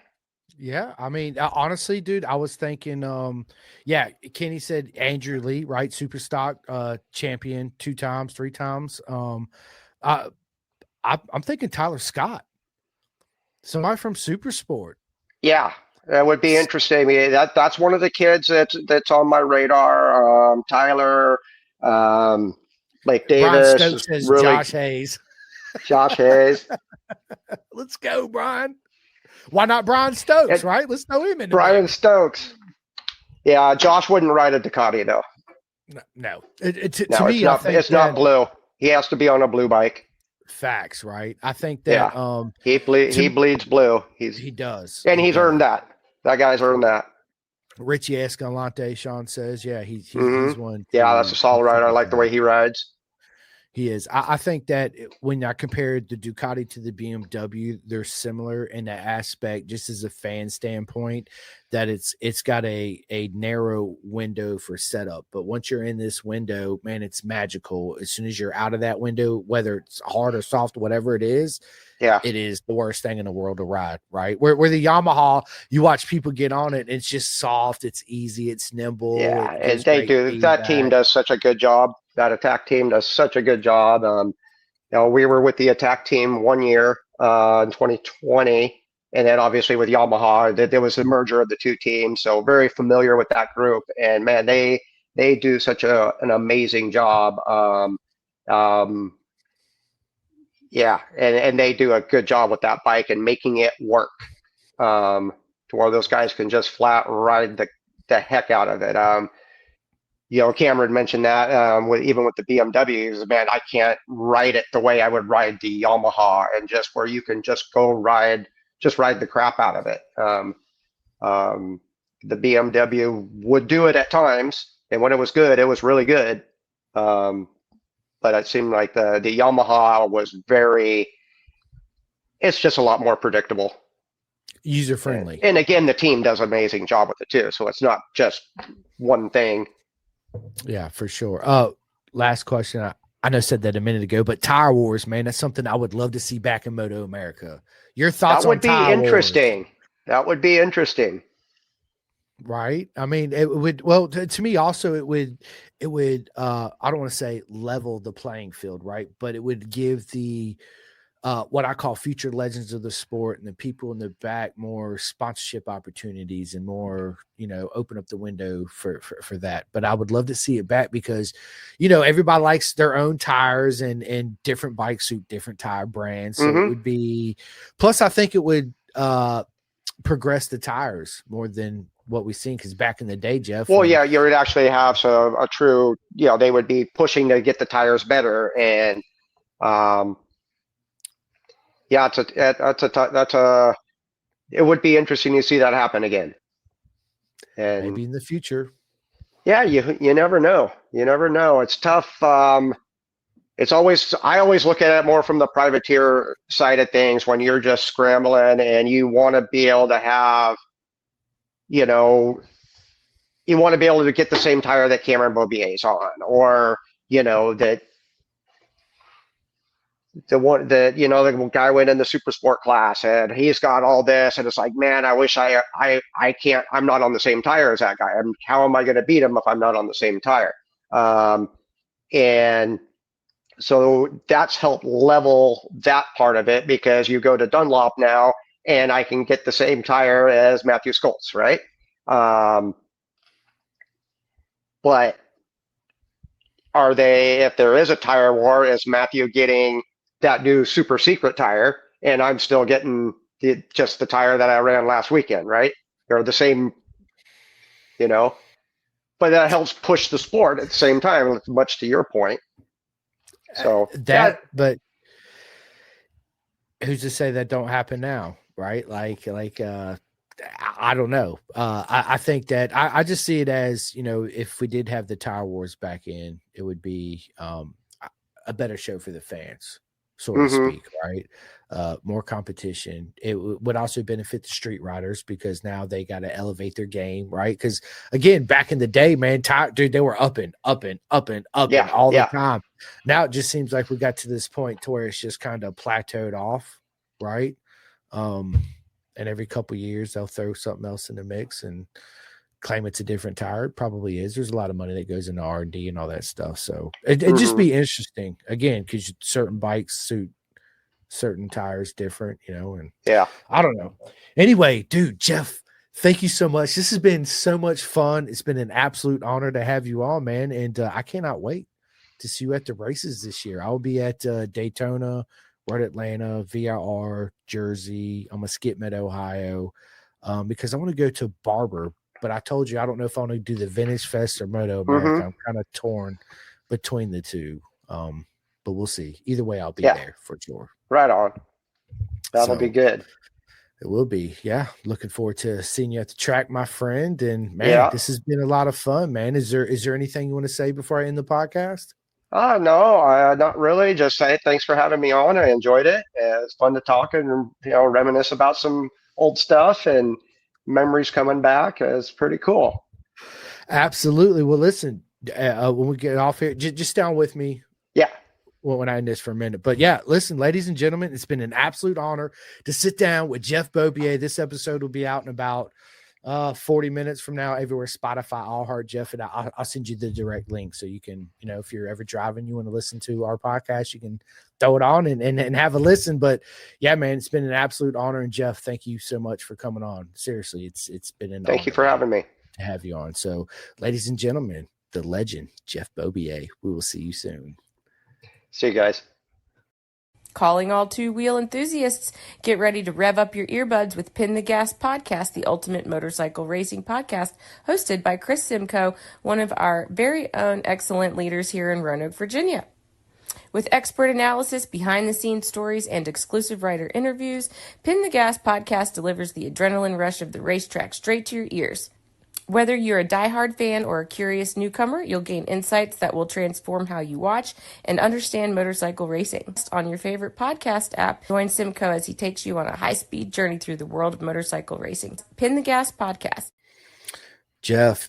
Yeah, I mean, honestly, dude, I was thinking, yeah, Kenny said Andrew Lee, right? Super stock champion 2 times, 3 times. I, I'm thinking Tyler Scott, somebody from Super Sport. Yeah, that would be interesting. I mean, that's one of the kids that's on my radar. Tyler, um, Blake Brian Davis Stokes is says really Josh Hayes. Josh Hayes Let's go, Brian. Why not Brian Stokes, and right? Let's throw him in the Brian mix. Stokes. Yeah, Josh wouldn't ride a Ducati though. No, no. To No, me, I think it's not that blue. He has to be on a blue bike. facts, right? I think that Yeah, he to bleeds blue. he does. And He he's does. earned that. That guy's earned that. Richie Escalante, Sean says, yeah, he's Hmm. one Yeah, that's a to solid rider. I think like the way about. he rides. He is. I think that when I compare the Ducati to the BMW, they're similar in that aspect, just as a fan standpoint, that it's got a narrow window for setup. But once you're in this window, man, it's magical. As soon as you're out of that window, whether it's hard or soft, whatever Yeah, it is the worst thing in the world to ride, right? Where the Yamaha, you watch people get on it, it's just soft, it's easy, it's nimble, yeah, it and gives they great do. That team feedback. does such a good job. That attack team does such a good job. We were with the attack team one year in 2020, and then obviously with Yamaha, there was a merger of the two teams. So very familiar with that group. And man, they do such an amazing job. Um, yeah, and they do a good job with that bike and making it work um, to where those guys can just flat ride the heck out of it. Cameron mentioned that even with the BMWs, man, I can't ride it the way I would ride the Yamaha, and just where you can just go just ride the crap out of it. Um, the BMW would do it at times, and when it was good, it was really good. Um, but it seemed like the Yamaha was it's just a lot more predictable. User And, friendly. and again, the team does an amazing job with it too. So it's not just one thing. Yeah, for sure. Last question. I know I said that a minute ago, but Tire Wars, man, that's something I would love to see back in Moto America. Your thoughts That on would be Tire Wars, interesting. That would be interesting. right? I mean, it would, well, to me also I don't want to say level the playing field, right? But it would give the what I call future legends of the sport, and the people in the back more sponsorship opportunities and more, open up the window for that. But I would love to see it back because, everybody likes their own tires, and different bikes suit different tire brands. So it Mm-hmm. would be, plus I think it would progress the tires more than what we've seen. Because back in the day, Jeff, Well, when yeah, you would actually have a true, they would be pushing to get the tires better, and um, yeah, it would be interesting to see that happen again. And maybe in the future. yeah, you never know. You never know. It's tough. I always look at it more from the privateer side of things when you're just scrambling and you want to be able to have, you know, you want to be able to get the same tire that Cameron Beaubier is on, or that the guy went in the super sport class and he's got all this, and it's like, man, I wish I can't. I'm not on the same tire as that guy. How am I going to beat him if I'm not on the same tire? And so that's helped level that part of it, because you go to Dunlop now and I can get the same tire as Matthew Skoltz, right? But if there is a tire war, is Matthew getting that new super secret tire and I'm still getting just the tire that I ran last weekend, right? Or the same, but that helps push the sport at the same time, much to your point. So yeah. But who's to say that don't happen now, right? I don't know. I think that I just see it as, if we did have the tire wars back in, it would be a better show for the fans, so to Mm-hmm. speak, right? More competition. It would also benefit the street riders because now they got to elevate their game, right? Because again, back in the day, man, dude, they were up and all the time. Now it just seems like we got to this point to where it's just kind of plateaued off, right? And every couple of years they'll throw something else in the mix and claim it's a different tire. It probably is. There's a lot of money that goes into R&D and all that stuff. So it'd just be interesting again, because certain bikes suit certain tires different, and Yeah. I don't know. Anyway, dude, Jeff, thank you so much. This has been so much fun. It's been an absolute honor to have you on, man. And I cannot wait to see you at the races this year. I'll be at Daytona, Road Atlanta, VIR, Jersey. I'm going to skip Mid Ohio because I want to go to Barber. But I told you I don't know if I want to do the Vintage Fest or Moto America. I'm kind of torn between the two. But we'll see. Either way, I'll be there for sure. Right on. That'll be good. It will be. Yeah. Looking forward to seeing you at the track, my friend. And man, this has been a lot of fun, man. Is there anything you want to say before I end the podcast? No, not really. Just say thanks for having me on. I enjoyed it. It's fun to talk and reminisce about some old stuff and memories coming back. It's pretty cool. Absolutely. Well, listen, when we get off here, just down with me. Yeah. When I end this for a minute. But yeah, listen, ladies and gentlemen, it's been an absolute honor to sit down with Jeff Beaubier. This episode will be out in about 40 minutes from now, everywhere, Spotify, iHeart, Jeff, and I'll send you the direct link so you can, if you're ever driving, you want to listen to our podcast, you can throw it on and have a listen. But yeah, man, it's been an absolute honor. And Jeff, thank you so much for coming on. Seriously, it's been an honor. Thank you for having me. To have you on. So, ladies and gentlemen, the legend, Jeff Beaubier. We will see you soon. See you guys. Calling all two-wheel enthusiasts, get ready to rev up your earbuds with Pin the Gas Podcast, the ultimate motorcycle racing podcast, hosted by Chris Simcoe, one of our very own excellent leaders here in Roanoke, Virginia. With expert analysis, behind-the-scenes stories, and exclusive writer interviews, Pin the Gas Podcast delivers the adrenaline rush of the racetrack straight to your ears. Whether you're a diehard fan or a curious newcomer, you'll gain insights that will transform how you watch and understand motorcycle racing. On your favorite podcast app, join Simcoe as he takes you on a high-speed journey through the world of motorcycle racing. Pin the Gas Podcast. Jeff,